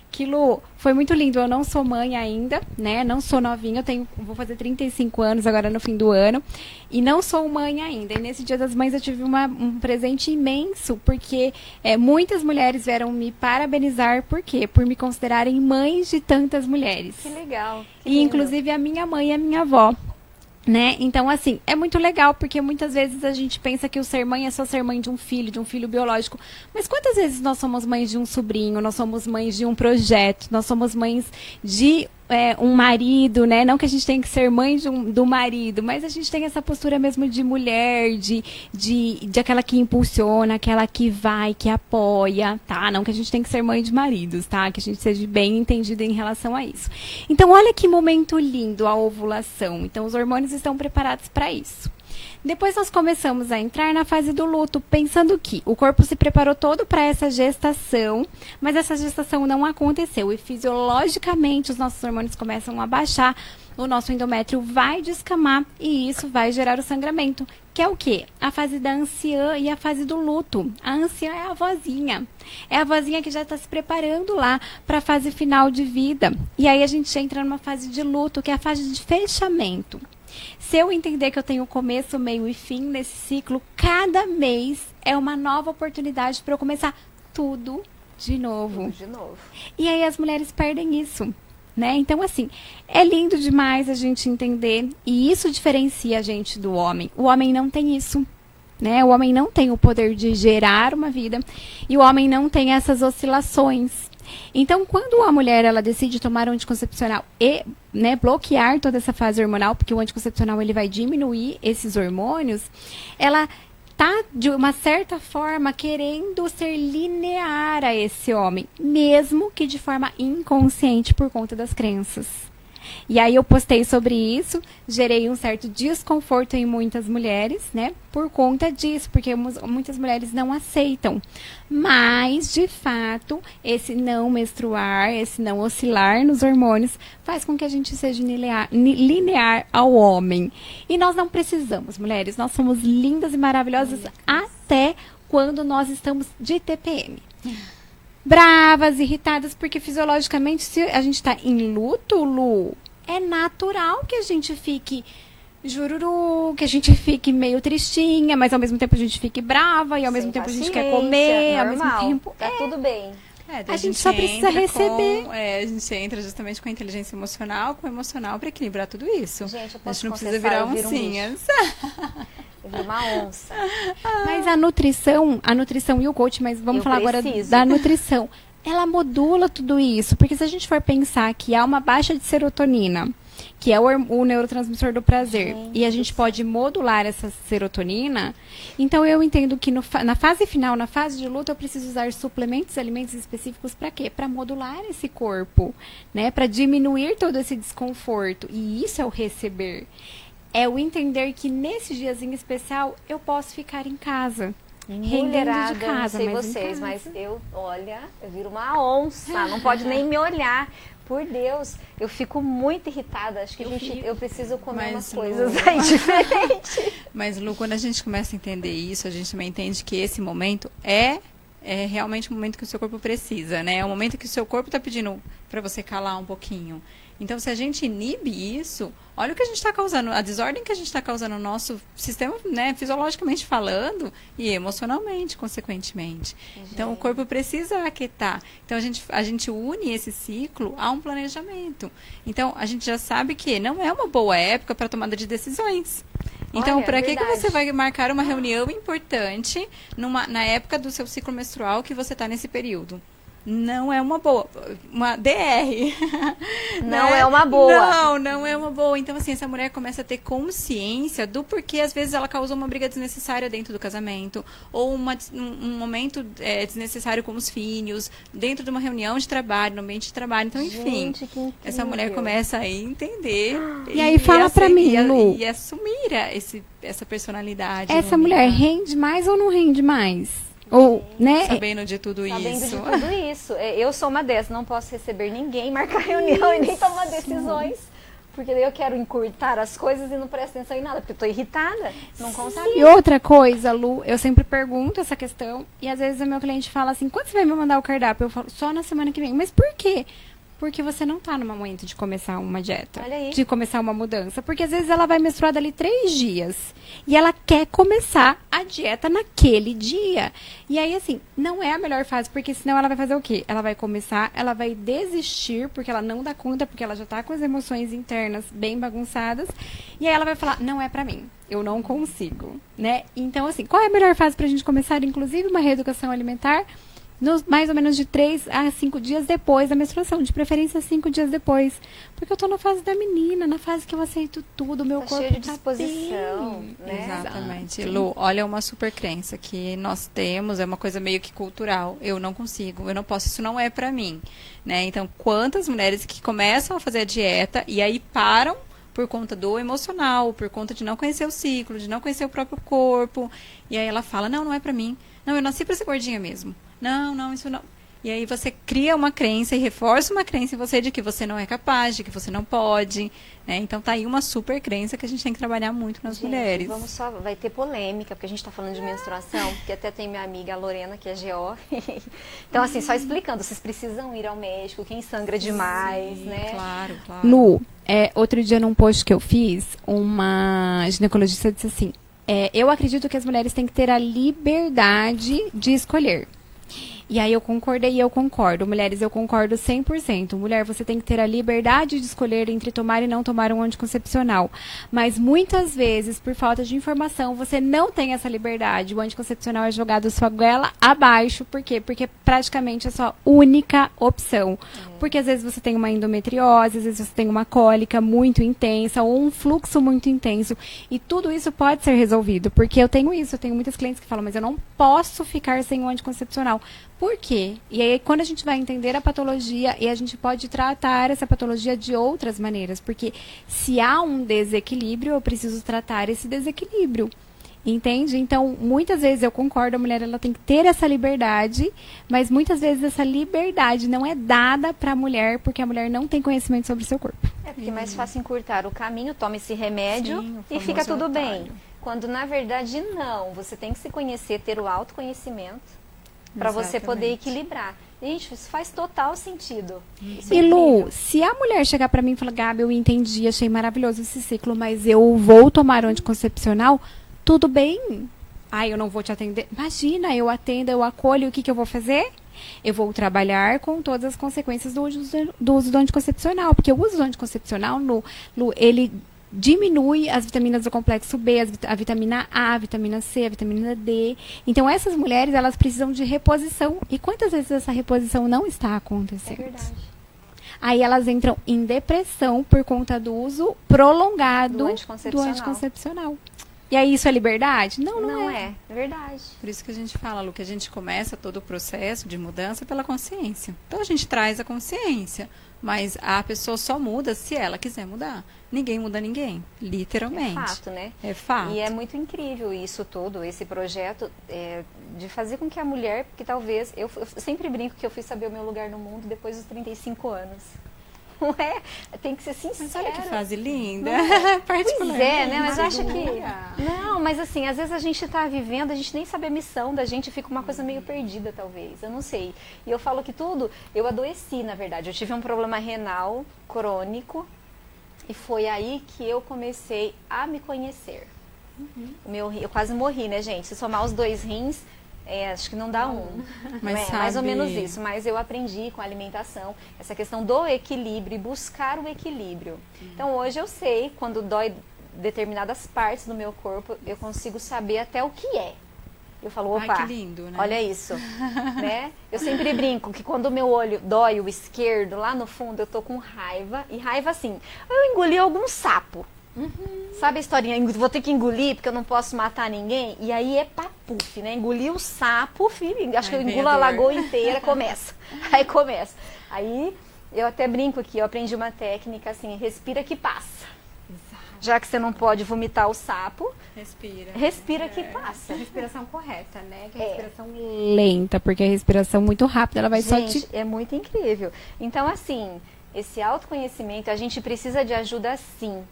Que, Lu, foi muito lindo. Eu não sou mãe ainda, né? Não sou novinha, vou fazer 35 anos agora no fim do ano. E não sou mãe ainda. E nesse Dia das Mães eu tive um presente imenso, porque muitas mulheres vieram me parabenizar. Por quê? Por me considerarem mães de tantas mulheres. Que legal. Que e lindo. inclusive a minha mãe e a minha avó. Né? Então, assim, é muito legal, porque muitas vezes a gente pensa que o ser mãe é só ser mãe de um filho biológico. Mas quantas vezes nós somos mães de um sobrinho, nós somos mães de um projeto, nós somos mães de um marido, né? Não que a gente tenha que ser mãe do marido, mas a gente tem essa postura mesmo de mulher, de aquela que impulsiona, aquela que vai, que apoia, tá? Não que a gente tenha que ser mãe de maridos, tá? Que a gente seja bem entendida em relação a isso. Então, olha que momento lindo a ovulação. Então, os hormônios estão preparados para isso. Depois nós começamos a entrar na fase do luto, pensando que o corpo se preparou todo para essa gestação, mas essa gestação não aconteceu e fisiologicamente os nossos hormônios começam a baixar, o nosso endométrio vai descamar e isso vai gerar o sangramento, que é o quê? A fase da anciã e a fase do luto. A anciã é a vozinha. É a vozinha que já está se preparando lá para a fase final de vida. E aí a gente entra numa fase de luto, que é a fase de fechamento. Se eu entender que eu tenho começo, meio e fim nesse ciclo, cada mês é uma nova oportunidade para eu começar tudo de novo. Tudo de novo. E aí as mulheres perdem isso, né? Então, assim, é lindo demais a gente entender, e isso diferencia a gente do homem. O homem não tem isso, né? O homem não tem o poder de gerar uma vida, e o homem não tem essas oscilações. Então, quando a mulher ela decide tomar um anticoncepcional e, né, bloquear toda essa fase hormonal, porque o anticoncepcional ele vai diminuir esses hormônios, ela tá de uma certa forma querendo ser linear a esse homem, mesmo que de forma inconsciente por conta das crenças. E aí eu postei sobre isso, gerei um certo desconforto em muitas mulheres, né? Por conta disso, porque muitas mulheres não aceitam. Mas, de fato, esse não menstruar, esse não oscilar nos hormônios, faz com que a gente seja linear ao homem. E nós não precisamos, mulheres. Nós somos lindas e maravilhosas até quando nós estamos de TPM. Bravas, irritadas, porque fisiologicamente, se a gente está em luto, Lu, é natural que a gente fique jururu, que a gente fique meio tristinha, mas ao mesmo tempo a gente fique brava, e ao mesmo tempo a gente quer comer, normal, ao mesmo tempo... Tá tudo bem. A gente só precisa receber. A gente entra justamente com a inteligência emocional, com o emocional, para equilibrar tudo isso. Gente, eu a posso gente não precisa confessar, virar oncinhas. Eu vi uma onça. Mas a nutrição e o coach, mas vamos falar agora da nutrição. Ela modula tudo isso, porque se a gente for pensar que há uma baixa de serotonina, que é o neurotransmissor do prazer, e a gente pode modular essa serotonina, então eu entendo que na fase final, na fase de luta, eu preciso usar suplementos, alimentos específicos para quê? Para modular esse corpo, né? Para diminuir todo esse desconforto. E isso é o receber. É o entender que nesse diazinho especial eu posso ficar em casa. Mulherada, de casa, não sei vocês, mas eu viro uma onça, não pode nem me olhar. Por Deus, eu fico muito irritada. Acho que eu preciso comer umas coisas aí diferentes. Mas, Lu, quando a gente começa a entender isso, a gente também entende que esse momento é realmente o momento que o seu corpo precisa, né? É o momento que o seu corpo está pedindo para você calar um pouquinho. Então, se a gente inibe isso, olha o que a gente está causando, a desordem que a gente está causando no nosso sistema, né, fisiologicamente falando e emocionalmente, consequentemente. Gente. Então, o corpo precisa aquietar. Então, a gente une esse ciclo a um planejamento. Então, a gente já sabe que não é uma boa época para tomada de decisões. Então, para que você vai marcar uma reunião importante na época do seu ciclo menstrual que você está nesse período? Não é uma boa. Uma DR. Não é uma boa. Não é uma boa. Então, assim, essa mulher começa a ter consciência do porquê, às vezes, ela causou uma briga desnecessária dentro do casamento, ou um momento desnecessário com os filhos, dentro de uma reunião de trabalho, no ambiente de trabalho. Então, enfim, essa mulher começa a entender. E aí fala pra mim, Lu. E assumir essa personalidade. Essa mulher rende mais ou não rende mais? Ou, né? Sabendo de tudo isso. Sabendo de tudo isso. Eu sou uma dessas, não posso receber ninguém, marcar reunião e nem tomar decisões. porque daí eu quero encurtar as coisas e não presto atenção em nada, porque eu tô irritada, não consigo. E outra coisa, Lu, eu sempre pergunto essa questão e às vezes o meu cliente fala assim, quando você vai me mandar o cardápio? Eu falo, só na semana que vem. Mas por quê? Porque você não tá no momento de começar uma dieta, Olha aí. de começar uma mudança. Porque às vezes ela vai menstruar dali 3 dias e ela quer começar a dieta naquele dia. E aí, assim, não é a melhor fase, porque senão ela vai fazer o quê? Ela vai começar, ela vai desistir, porque ela não dá conta, porque ela já tá com as emoções internas bem bagunçadas. E aí ela vai falar, não é pra mim, eu não consigo, né? Então, assim, qual é a melhor fase pra gente começar, inclusive, uma reeducação alimentar? Mais ou menos de 3 a 5 dias depois da menstruação, de preferência 5 dias depois. Porque eu tô na fase da menina, na fase que eu aceito tudo, meu corpo cheio de tá disposição, bem. né? Exatamente. Lu, olha uma super crença que nós temos, é uma coisa meio que cultural. Eu não consigo, eu não posso, isso não é pra mim, né? Então, quantas mulheres que começam a fazer a dieta e aí param por conta do emocional, por conta de não conhecer o ciclo, de não conhecer o próprio corpo, e aí ela fala, não é pra mim. Não, eu nasci pra ser gordinha mesmo. Não, isso não. E aí você cria uma crença e reforça uma crença em você de que você não é capaz, de que você não pode, né? Então tá aí uma super crença que a gente tem que trabalhar muito nas mulheres. Vai ter polêmica, porque a gente tá falando de menstruação, porque até tem minha amiga a Lorena, que é GO. Então, assim, só explicando, vocês precisam ir ao médico, quem sangra demais, né? Claro, claro. Lu, outro dia num post que eu fiz, uma ginecologista disse assim, eu acredito que as mulheres têm que ter a liberdade de escolher. E aí eu concordei e eu concordo. Mulheres, eu concordo 100%. Mulher, você tem que ter a liberdade de escolher entre tomar e não tomar um anticoncepcional. Mas muitas vezes, por falta de informação, você não tem essa liberdade. O anticoncepcional é jogado sua goela abaixo. Por quê? Porque é praticamente a sua única opção. Porque às vezes você tem uma endometriose, às vezes você tem uma cólica muito intensa ou um fluxo muito intenso. E tudo isso pode ser resolvido. Porque eu tenho muitas clientes que falam, mas eu não posso ficar sem um anticoncepcional. Por quê? E aí, quando a gente vai entender a patologia, e a gente pode tratar essa patologia de outras maneiras. Porque se há um desequilíbrio, eu preciso tratar esse desequilíbrio. Entende? Então, muitas vezes eu concordo, a mulher ela tem que ter essa liberdade, mas muitas vezes essa liberdade não é dada para a mulher, porque a mulher não tem conhecimento sobre o seu corpo. É porque é mais fácil encurtar o caminho, toma esse remédio. Sim, e fica tudo atalho. bem. Quando, na verdade, não. Você tem que se conhecer, ter o autoconhecimento, para você poder equilibrar. Gente, isso faz total sentido. Isso é E Lu, incrível. se a mulher chegar pra mim e falar, Gabi, eu entendi, achei maravilhoso esse ciclo, mas eu vou tomar um anticoncepcional, tudo bem. Ai, eu não vou te atender. Imagina, eu atendo, eu acolho, o que eu vou fazer? Eu vou trabalhar com todas as consequências do uso do anticoncepcional, porque o uso do anticoncepcional, Lu, ele diminui as vitaminas do complexo B, a vitamina A, a vitamina C, a vitamina D. Então, essas mulheres, elas precisam de reposição. E quantas vezes essa reposição não está acontecendo? É verdade. Aí elas entram em depressão por conta do uso prolongado Do anticoncepcional. E aí isso é liberdade? Não, não, Não é. é verdade. Por isso que a gente fala, Lu, que a gente começa todo o processo de mudança pela consciência. Então a gente traz a consciência, mas a pessoa só muda se ela quiser mudar. Ninguém muda ninguém, literalmente. É fato, né? É fato. E é muito incrível isso tudo, esse projeto de fazer com que a mulher, porque talvez, eu sempre brinco que eu fui saber o meu lugar no mundo depois dos 35 anos. Não é? Tem que ser sincero. Mas olha que fase linda. Pois é, né? Mas acho madura. que... Não, mas assim, às vezes a gente tá vivendo, a gente nem sabe a missão da gente, fica uma coisa meio perdida, talvez. Eu não sei. E eu falo que tudo... Eu adoeci, na verdade. Eu tive um problema renal crônico e foi aí que eu comecei a me conhecer. Eu quase morri, né, gente? Se somar os 2 rins... acho que não dá Mas mais ou sabe- menos isso, mas eu aprendi com a alimentação essa questão do equilíbrio e buscar o equilíbrio. Então hoje eu sei, quando dói determinadas partes do meu corpo, eu consigo saber até o que é. Eu falo, Ai, opa, que lindo, né? olha isso, né? Eu sempre brinco que quando o meu olho dói, o esquerdo, lá no fundo, eu tô com raiva, e raiva assim, eu engoli algum sapo. Sabe a historinha? Vou ter que engolir porque eu não posso matar ninguém? E aí é papuf, né? Engoli o sapo, filho, acho que eu Ai, vem engulo a a dor. lagoa inteira, começa. Aí começa. Aí eu até brinco aqui, eu aprendi uma técnica assim, respira que passa. Já que você não pode vomitar o sapo, Respira. respira que passa. Respiração correta, né? Que É. é respiração lenta, porque a respiração muito rápida, ela vai só Gente, te... é muito incrível. Então, assim, esse autoconhecimento, a gente precisa de ajuda sim,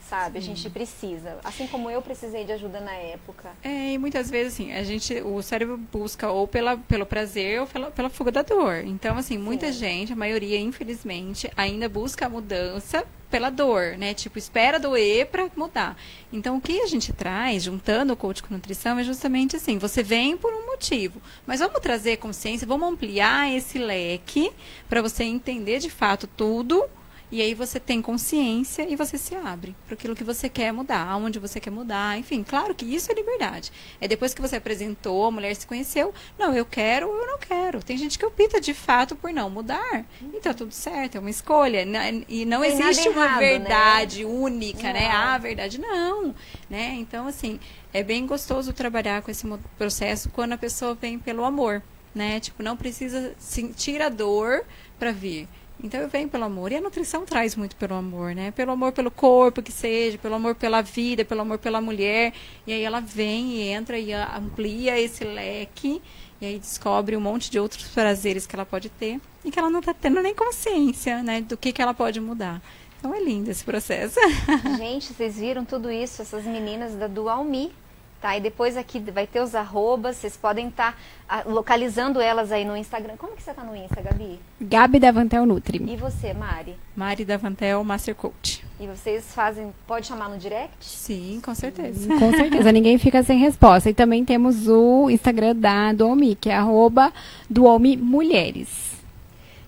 sabe? A gente precisa, assim como eu precisei de ajuda na época. E muitas vezes, assim, o cérebro busca ou pelo prazer ou pela fuga da dor. Então, assim, muita gente, a maioria, infelizmente, ainda busca a mudança pela dor, né? Tipo, espera doer para mudar. Então, o que a gente traz, juntando o coach com nutrição, é justamente assim, você vem por um motivo, mas vamos trazer consciência, vamos ampliar esse leque para você entender de fato tudo. E aí você tem consciência e você se abre para aquilo que você quer mudar, aonde você quer mudar, enfim, claro que isso é liberdade. É depois que você apresentou, a mulher se conheceu, não, eu quero ou eu não quero. Tem gente que opta de fato por não mudar. Então, tudo certo, é uma escolha. E não Tem existe nada uma errado, verdade única, né? Não. Ah, verdade não. Né? Então, assim, é bem gostoso trabalhar com esse processo quando a pessoa vem pelo amor, né? Tipo, não precisa sentir a dor para vir. Então eu venho pelo amor. E a nutrição traz muito pelo amor, né? Pelo amor pelo corpo que seja, pelo amor pela vida, pelo amor pela mulher. E aí ela vem e entra e amplia esse leque. E aí descobre um monte de outros prazeres que ela pode ter. E que ela não está tendo nem consciência, né? Do que ela pode mudar. Então é lindo esse processo. Gente, vocês viram tudo isso? Essas meninas da Dual Me. Tá, e depois aqui vai ter os arrobas, vocês podem estar localizando elas aí no Instagram. Como que você tá no Insta, Gabi? Gabi Davantel Nutri. E você, Mari? Mari Davantel, Master Coach. E vocês fazem, pode chamar no direct? Sim, com certeza. Com certeza, ninguém fica sem resposta. E também temos o Instagram da Dualmi, que é @DualmiMulheres.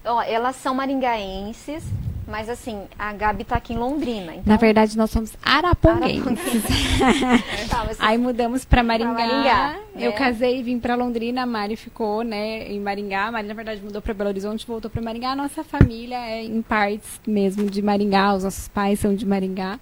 Ó, elas são maringaenses, mas assim, a Gabi tá aqui em Londrina. Então... Na verdade, nós somos araponguenses. Tá, mas Aí mudamos para Maringá. Maringá, Eu né? casei e vim para Londrina. A Mari ficou, né, em Maringá. A Mari, na verdade, mudou para Belo Horizonte, voltou para Maringá. A nossa família é em partes mesmo de Maringá. Os nossos pais são de Maringá.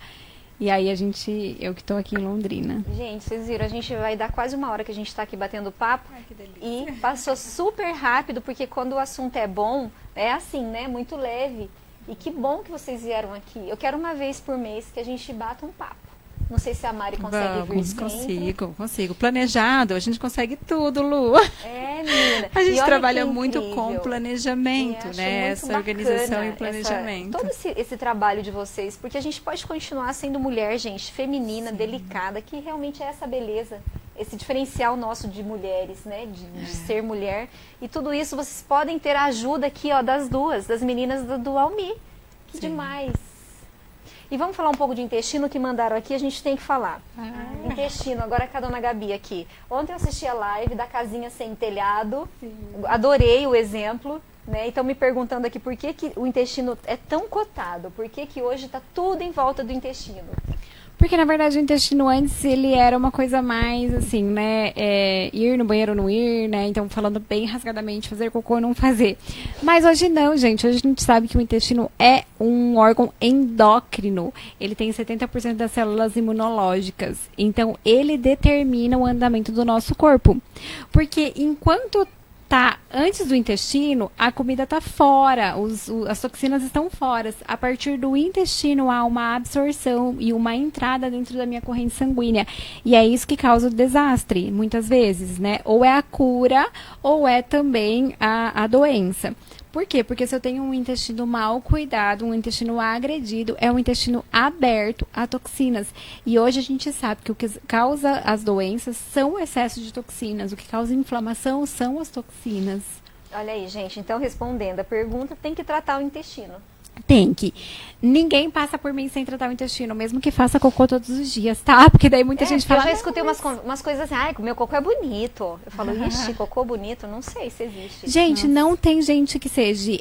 E aí eu que estou aqui em Londrina. Gente, vocês viram, a gente vai dar quase uma hora que a gente está aqui batendo papo. Ai, que delícia. E passou super rápido, porque quando o assunto é bom, é assim, né? Muito leve. E que bom que vocês vieram aqui. Eu quero uma vez por mês que a gente bata um papo. Não sei se a Mari consegue vir sempre. Consigo. Planejado, a gente consegue tudo, Lu. É, menina. A gente E olha trabalha que muito incrível. com planejamento, E acho né? muito Essa organização bacana e planejamento. todo esse trabalho de vocês, porque a gente pode continuar sendo mulher, gente, feminina, delicada, que realmente é essa beleza, esse diferencial nosso de mulheres, né? De ser mulher. E tudo isso vocês podem ter a ajuda aqui, ó, das meninas do Dual Me. Que Sim. demais! E vamos falar um pouco de intestino que mandaram aqui, a gente tem que falar. Intestino, agora com a dona Gabi aqui. Ontem eu assisti a live da casinha sem telhado, adorei o exemplo, né? Então me perguntando aqui por que o intestino é tão cotado, por que hoje está tudo em volta do intestino. Porque, na verdade, o intestino antes, ele era uma coisa mais, assim, né, ir no banheiro ou não ir, né, então falando bem rasgadamente, fazer cocô ou não fazer. Mas hoje não, gente, hoje a gente sabe que o intestino é um órgão endócrino, ele tem 70% das células imunológicas, então ele determina o andamento do nosso corpo. Porque enquanto tá antes do intestino, a comida tá fora, as toxinas estão fora. A partir do intestino há uma absorção e uma entrada dentro da minha corrente sanguínea. E é isso que causa o desastre, muitas vezes, né? Ou é a cura, ou é também a doença. Por quê? Porque se eu tenho um intestino mal cuidado, um intestino agredido, é um intestino aberto a toxinas. E hoje a gente sabe que o que causa as doenças são o excesso de toxinas. O que causa inflamação são as toxinas. Olha aí, gente, então respondendo a pergunta, tem que tratar o intestino. Tem que. Ninguém passa por mim sem tratar o intestino, mesmo que faça cocô todos os dias, tá? Porque daí muita gente fala... Eu já escutei umas coisas assim, ai, meu cocô é bonito. Eu falo, ixi, cocô bonito, não sei se existe. Gente, não tem gente que seja,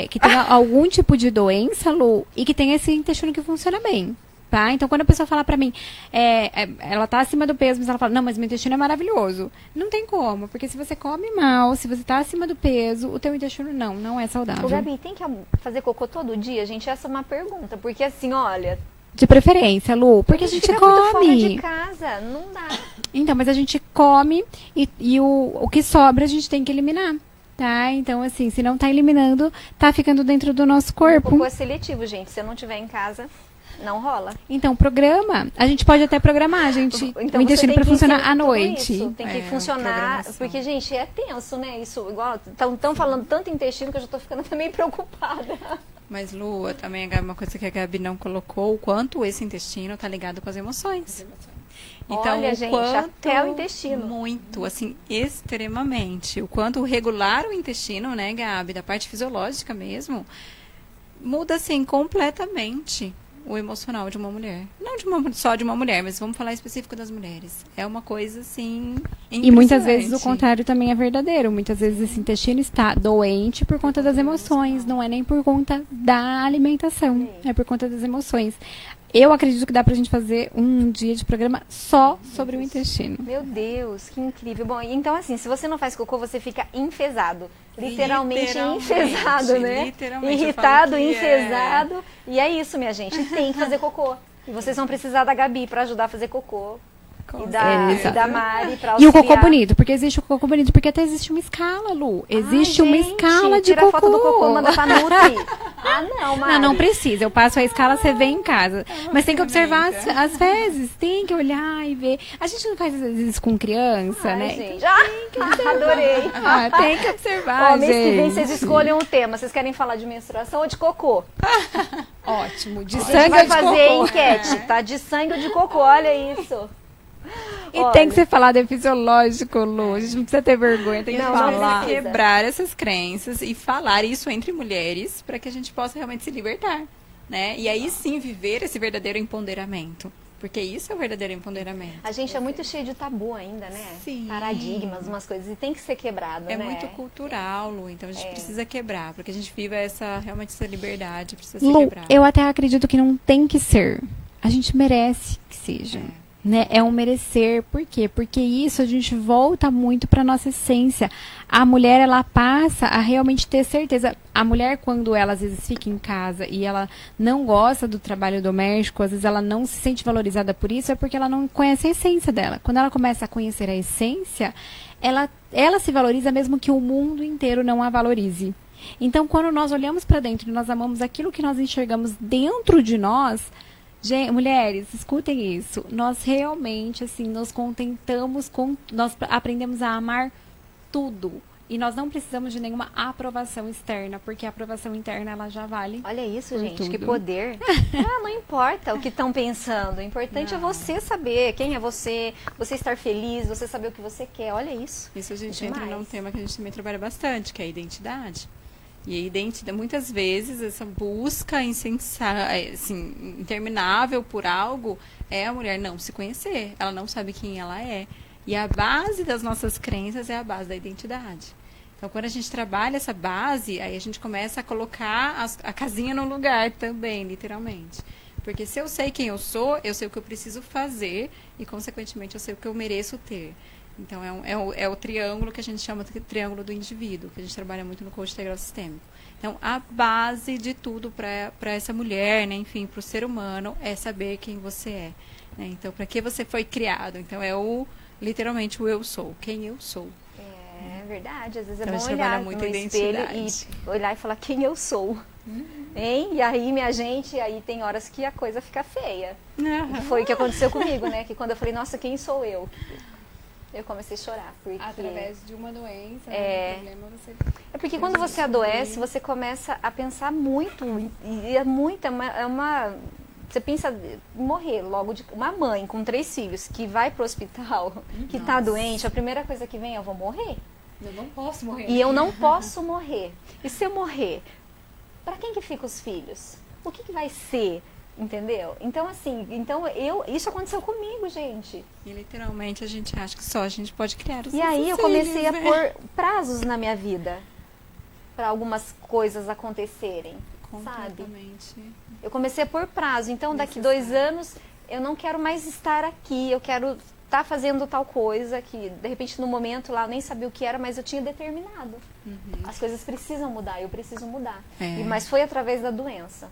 que tenha algum tipo de doença, Lu, e que tenha esse intestino que funciona bem. Tá? Então, quando a pessoa fala pra mim, ela tá acima do peso, mas ela fala, não, mas meu intestino é maravilhoso. Não tem como, porque se você come mal, se você tá acima do peso, o teu intestino não é saudável. Ô, Gabi, tem que fazer cocô todo dia? Gente, essa é uma pergunta, porque assim, olha... De preferência, Lu, porque a gente fica come. muito fora de casa, não dá. Então, mas a gente come e o que sobra a gente tem que eliminar. Tá? Então, assim, se não tá eliminando, tá ficando dentro do nosso O corpo. cocô é seletivo, gente. Se eu não tiver em casa... Não rola. Então, programa. A gente pode até programar, gente, Então, o intestino para funcionar à tudo noite. isso, tem que funcionar, programação. porque, gente, é tenso, né? Isso, igual, estão falando tanto intestino que eu já tô ficando também preocupada. Mas, Lu, também uma coisa que a Gabi não colocou, o quanto esse intestino está ligado com as emoções. Então, Olha, o gente, quanto, até o intestino. Muito, assim, extremamente. O quanto regular o intestino, né, Gabi, da parte fisiológica mesmo, muda, assim, completamente o emocional de uma mulher. Não só de uma mulher, mas vamos falar específico das mulheres. É uma coisa, assim, E muitas vezes o impressionante. contrário também é verdadeiro. Muitas vezes esse intestino está doente por conta das emoções, não é nem por conta da alimentação, é por conta das emoções. Eu acredito que dá pra gente fazer um dia de programa só sobre o intestino. Meu Deus, que incrível. Bom, então assim, se você não faz cocô, você fica enfesado. Literalmente enfesado, né? Literalmente, eu Irritado, falo que enfesado. E é isso, minha gente. E tem que fazer cocô. E vocês vão precisar da Gabi pra ajudar a fazer cocô. Com E da Mari pra E o auxiliar. cocô bonito, porque existe o cocô bonito, porque até existe uma escala, Lu. Existe uma gente, escala de tira cocô. a foto do cocô, manda pra Nutri. Ah, não, Mari. Não precisa. Eu passo a escala, você vê em casa. Mas tem que observar as fezes. Tem que olhar e ver. A gente não faz às vezes isso com criança, Ai, né? gente. Adorei. Tem que observar, Ó, mês que vem gente. vocês escolhem um tema. Vocês querem falar de menstruação ou de cocô? Ótimo. De A gente sangue vai ou de fazer cocô. enquete, tá? De sangue ou de cocô, olha isso. E Olha. tem que ser falado, é fisiológico, Lu. A gente não precisa ter vergonha, tem que Não, falar. precisa. Quebrar essas crenças e falar isso entre mulheres para que a gente possa realmente se libertar, né? E aí sim viver esse verdadeiro empoderamento, porque isso é o verdadeiro empoderamento. A gente é muito cheio de tabu ainda, né? Sim. Paradigmas, umas coisas. E tem que ser quebrado, É né? muito cultural, Lu, então a gente precisa quebrar, para que a gente viva realmente essa liberdade, precisa ser Lu, quebrada. eu até acredito que não tem que ser. A gente merece que seja. Né? É um merecer. Por quê? Porque isso a gente volta muito para nossa essência. A mulher, ela passa a realmente ter certeza. A mulher, quando ela às vezes fica em casa e ela não gosta do trabalho doméstico, às vezes ela não se sente valorizada por isso, é porque ela não conhece a essência dela. Quando ela começa a conhecer a essência, ela se valoriza mesmo que o mundo inteiro não a valorize. Então, quando nós olhamos para dentro e nós amamos aquilo que nós enxergamos dentro de nós, gente, mulheres, escutem isso. Nós realmente, assim, nos contentamos com... Nós aprendemos a amar tudo. E nós não precisamos de nenhuma aprovação externa, porque a aprovação interna, ela já vale. Olha isso, Por gente, que tudo. poder. Não importa o que estão pensando. O importante é você saber quem é você estar feliz, você saber o que você quer. Olha isso. Isso a gente Demais. entra num tema que a gente também trabalha bastante, que é a identidade. E a identidade, muitas vezes, essa busca assim, interminável por algo, é a mulher não se conhecer. Ela não sabe quem ela é. E a base das nossas crenças é a base da identidade. Então, quando a gente trabalha essa base, aí a gente começa a colocar a casinha no lugar também, literalmente. Porque se eu sei quem eu sei o que eu preciso fazer e, consequentemente, eu sei o que eu mereço ter. Então, é o triângulo que a gente chama de triângulo do indivíduo, que a gente trabalha muito no coach integral sistêmico. Então, a base de tudo para essa mulher, né, enfim, para o ser humano, é saber quem você é. Né? Então, para que você foi criado? Então, literalmente o eu sou, quem eu sou. É verdade, às vezes é Então, a bom gente trabalha olhar muito no a espelho identidade. e olhar e falar quem eu sou. Hein? E aí, minha gente, aí tem horas que a coisa fica feia. Uhum. Foi o que aconteceu comigo, né? Que quando eu falei, nossa, quem sou eu? Eu comecei a chorar. Porque... de uma doença, É. problema, você... É porque quando você adoece, você começa a pensar muito. E é muito, você pensa em morrer logo de uma mãe com 3 filhos que vai pro hospital, que tá doente, a primeira coisa que vem é eu vou morrer. Eu não posso morrer. E eu não posso morrer. E se eu morrer, para quem que fica os filhos? O que vai ser? Entendeu? Então, assim, isso aconteceu comigo, gente. E literalmente a gente acha que só a gente pode criar os E aí eu nossos comecei filhos, a né? pôr prazos na minha vida para algumas coisas acontecerem, sabe? Completamente. Eu comecei a pôr prazo. Então, daqui 2 anos, eu não quero mais estar aqui. Eu quero estar fazendo tal coisa que, de repente, no momento lá, eu nem sabia o que era, mas eu tinha determinado. As coisas precisam mudar, eu preciso mudar. É. Mas foi através da doença.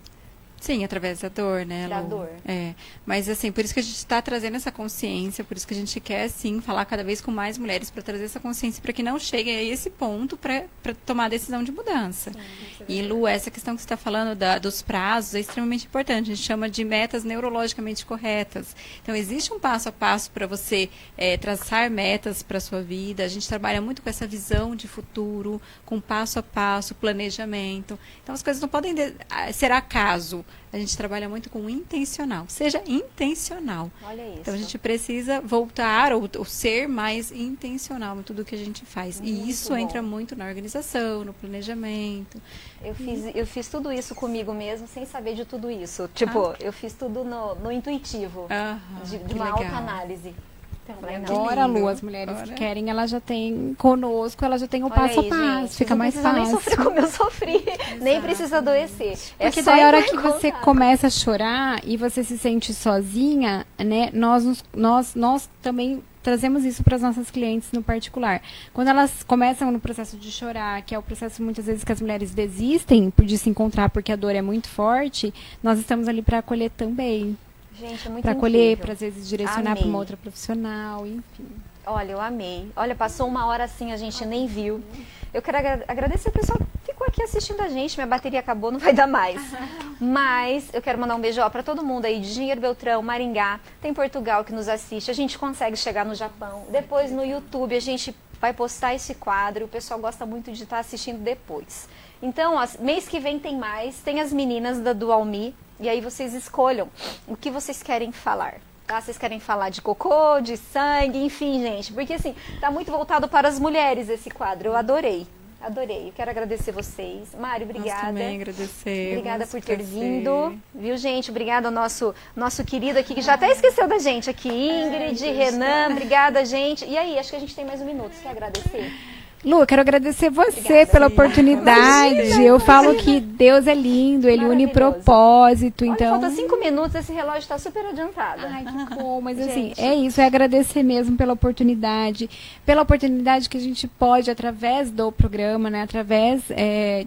Sim, através da dor, né, Lu? Da dor. É, mas assim, por isso que a gente está trazendo essa consciência, por isso que a gente quer, sim, falar cada vez com mais mulheres para trazer essa consciência, para que não chegue a esse ponto para tomar a decisão de mudança. E, Lu, essa questão que você está falando dos prazos é extremamente importante. A gente chama de metas neurologicamente corretas. Então, existe um passo a passo para você traçar metas para a sua vida. A gente trabalha muito com essa visão de futuro, com passo a passo, planejamento. Então, as coisas não podem ser acaso. A gente trabalha muito com intencional. Seja intencional. Olha isso. Então, a gente precisa voltar ou ser mais intencional em tudo que a gente faz. Muito e isso bom. entra muito na organização, no planejamento. Eu fiz tudo isso comigo mesmo, sem saber de tudo isso. Tipo, eu fiz tudo no intuitivo, de que uma legal. autoanálise. Falei, não. Agora, lindo. Lu, as mulheres Agora. que querem, elas já têm conosco, elas já têm o Olha passo a aí, passo, gente, fica não mais precisa nem fácil. sofrer como eu sofri, nem precisa adoecer. Porque só daí a hora entrar que em você contato. começa a chorar e você se sente sozinha, né? Nós também trazemos isso para as nossas clientes no particular. Quando elas começam no processo de chorar, que é o processo muitas vezes que as mulheres desistem de se encontrar porque a dor é muito forte, nós estamos ali para acolher também. Gente, é muito Para acolher, incrível. para às vezes direcionar para Amei. uma outra profissional, enfim. Olha, eu amei. Olha, passou uma hora assim, a gente nem viu. Eu quero agradecer o pessoal que ficou aqui assistindo a gente. Minha bateria acabou, não vai dar mais. Mas eu quero mandar um beijo para todo mundo aí de Engenheiro Beltrão, Maringá. Tem Portugal que nos assiste. A gente consegue chegar no Japão. Depois no YouTube a gente vai postar esse quadro. O pessoal gosta muito de estar assistindo depois. Então, mês que vem tem mais. Tem as meninas da Dual Me. E aí vocês escolham o que vocês querem falar. Tá? Vocês querem falar de cocô, de sangue, enfim, gente. Porque assim, tá muito voltado para as mulheres esse quadro. Eu adorei. Adorei. Eu quero agradecer vocês. Mário, obrigada. Nós também agradecemos. Obrigada por ter Prazer. vindo. Viu, gente? Obrigada ao nosso querido aqui, que já até esqueceu da gente aqui. Ingrid, Renan, obrigada, gente. E aí, acho que a gente tem mais um minuto. Você quer agradecer? Lu, eu quero agradecer você Obrigada. pela oportunidade. Imagina, eu falo que Deus é lindo, Ele une Maravilhoso. propósito. Olha, Então, falta 5 minutos, esse relógio está super adiantado. ai, que bom, mas assim, Gente. é isso, é agradecer mesmo pela oportunidade que a gente pode, através do programa, né, através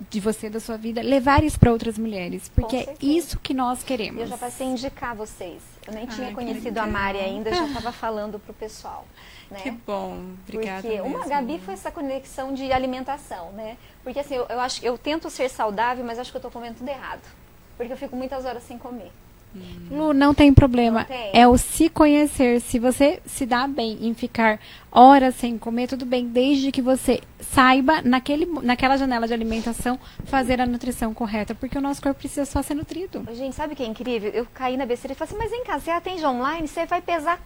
de você, da sua vida, levar isso para outras mulheres, porque é certeza. isso que nós queremos. Eu já passei a indicar vocês. Eu nem tinha que conhecido a legal. Mari ainda, já estava falando pro pessoal. Né? Que bom, obrigada Porque uma mesmo. Gabi foi essa conexão de alimentação, né? Porque assim, eu acho que eu tento ser saudável, mas acho que eu tô comendo tudo errado. Porque eu fico muitas horas sem comer. Lu, não tem problema. Não tem? É o se conhecer. Se você se dá bem em ficar horas sem comer, tudo bem, desde que você saiba, naquela janela de alimentação, fazer a nutrição correta, porque o nosso corpo precisa só ser nutrido. Gente, sabe o que é incrível? Eu caí na besteira e falei assim, mas vem cá, você atende online, você vai pesar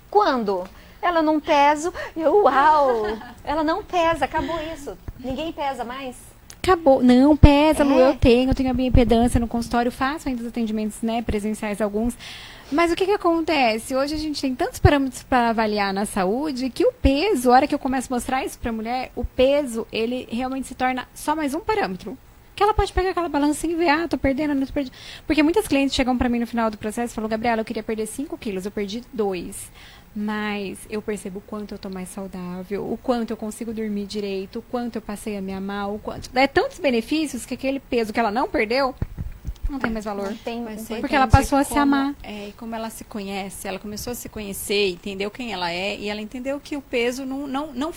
quando? Ela não pesa. Uau! Ela não pesa, acabou isso. Ninguém pesa mais. Acabou. Não, pesa, Lu, É. eu tenho a minha impedância no consultório, faço ainda os atendimentos, né, presenciais alguns. Mas o que acontece? Hoje a gente tem tantos parâmetros para avaliar na saúde que o peso, a hora que eu começo a mostrar isso para a mulher, o peso, ele realmente se torna só mais um parâmetro. Que ela pode pegar aquela balança e ver, tô perdendo, não tô perdendo. Porque muitas clientes chegam para mim no final do processo e falam, Gabriela, eu queria perder 5 quilos, eu perdi 2. Mas eu percebo o quanto eu tô mais saudável, o quanto eu consigo dormir direito, o quanto eu passei a me amar, o quanto... É tantos benefícios que aquele peso que ela não perdeu, não tem mais valor. Não tem, Mas você Porque ela entende passou a se como- amar. E como ela se conhece, ela começou a se conhecer, entendeu quem ela é, e ela entendeu que o peso não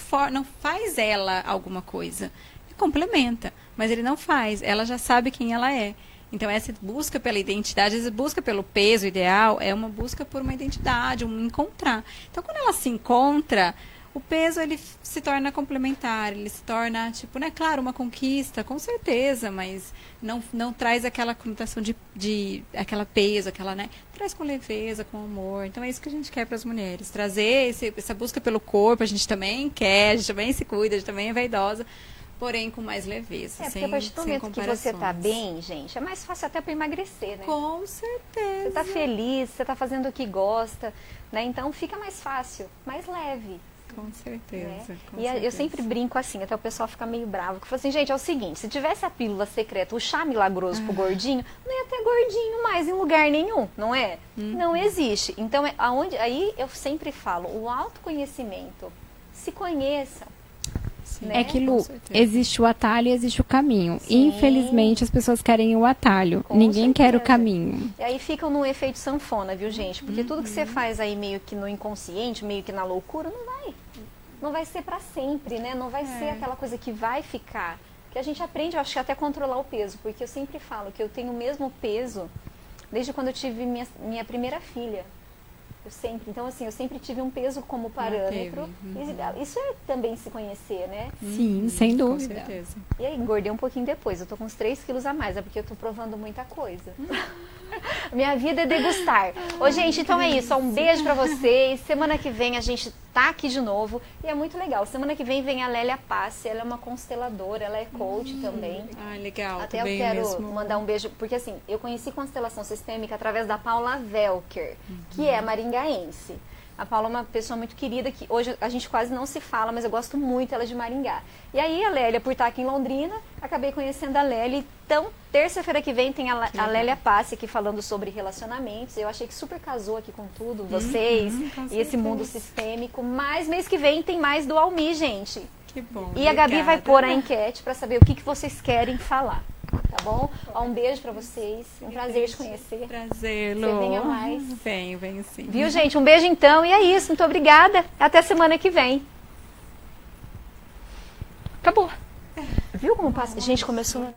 faz ela alguma coisa. Ele complementa, mas ele não faz. Ela já sabe quem ela é. Então, essa busca pela identidade, essa busca pelo peso ideal, é uma busca por uma identidade, um encontrar. Então, quando ela se encontra, o peso, ele se torna complementar, ele se torna, tipo, né, claro, uma conquista, com certeza, mas não traz aquela conotação de aquela peso, aquela, né, traz com leveza, com amor. Então, é isso que a gente quer para as mulheres, trazer essa busca pelo corpo, a gente também quer, a gente também se cuida, a gente também é vaidosa, porém com mais leveza, porque sem, a partir do sem momento que você tá comparações. bem, gente, é mais fácil até para emagrecer, né? Com certeza. Você tá feliz, você tá fazendo o que gosta, né? Então fica mais fácil, mais leve. Com certeza. Né? com E eu certeza. sempre brinco assim, até o pessoal fica meio bravo. Que eu falo assim, gente, é o seguinte, se tivesse a pílula secreta, o chá milagroso pro gordinho, não ia ter gordinho mais em lugar nenhum, não é? Não existe. Então, aí eu sempre falo, o autoconhecimento, se conheçam. Sim. né? É que, Com Lu, certeza. existe o atalho e existe o caminho. Sim. Infelizmente, as pessoas querem o atalho. Com Ninguém quer o certeza. caminho. E aí ficam no efeito sanfona, viu, gente? Porque tudo que você faz aí meio que no inconsciente, meio que na loucura, não vai ser pra sempre, né? Não vai ser aquela coisa que vai ficar. Que a gente aprende, eu acho que até controlar o peso, porque eu sempre falo que eu tenho o mesmo peso desde quando eu tive minha primeira filha. Então assim, eu sempre tive um peso como parâmetro. E isso é também se conhecer, né? Sim, sem Com dúvida. certeza. E aí, engordei um pouquinho depois. Eu tô com uns 3 quilos a mais, é porque eu tô provando muita coisa. Minha vida é degustar. Ô, gente, então é isso. Um beijo pra vocês. Semana que vem a gente tá aqui de novo. E é muito legal. Semana que vem a Lélia Passi. Ela é uma consteladora, ela é coach também. Ah, legal. Até eu também quero mesmo. mandar um beijo, porque assim, eu conheci constelação sistêmica através da Paula Velker, que é maringaense. A Paula é uma pessoa muito querida, que hoje a gente quase não se fala, mas eu gosto muito ela de Maringá. E aí a Lélia, por estar aqui em Londrina, acabei conhecendo a Lélia. Então, terça-feira que vem tem a Lélia Passi aqui falando sobre relacionamentos. Eu achei que super casou aqui com tudo, vocês com e esse mundo sistêmico. Mas mês que vem tem mais do Almi, gente. Que bom. E a Gabi vai obrigada. pôr a enquete para saber o que vocês querem falar, tá bom? Ó, um beijo para vocês, um prazer te conhecer. Prazer, Você Lu. venha mais. Venho sim. Viu, gente? Um beijo então, e é isso, muito obrigada. Até semana que vem. Acabou. Viu como passa? Gente, começou...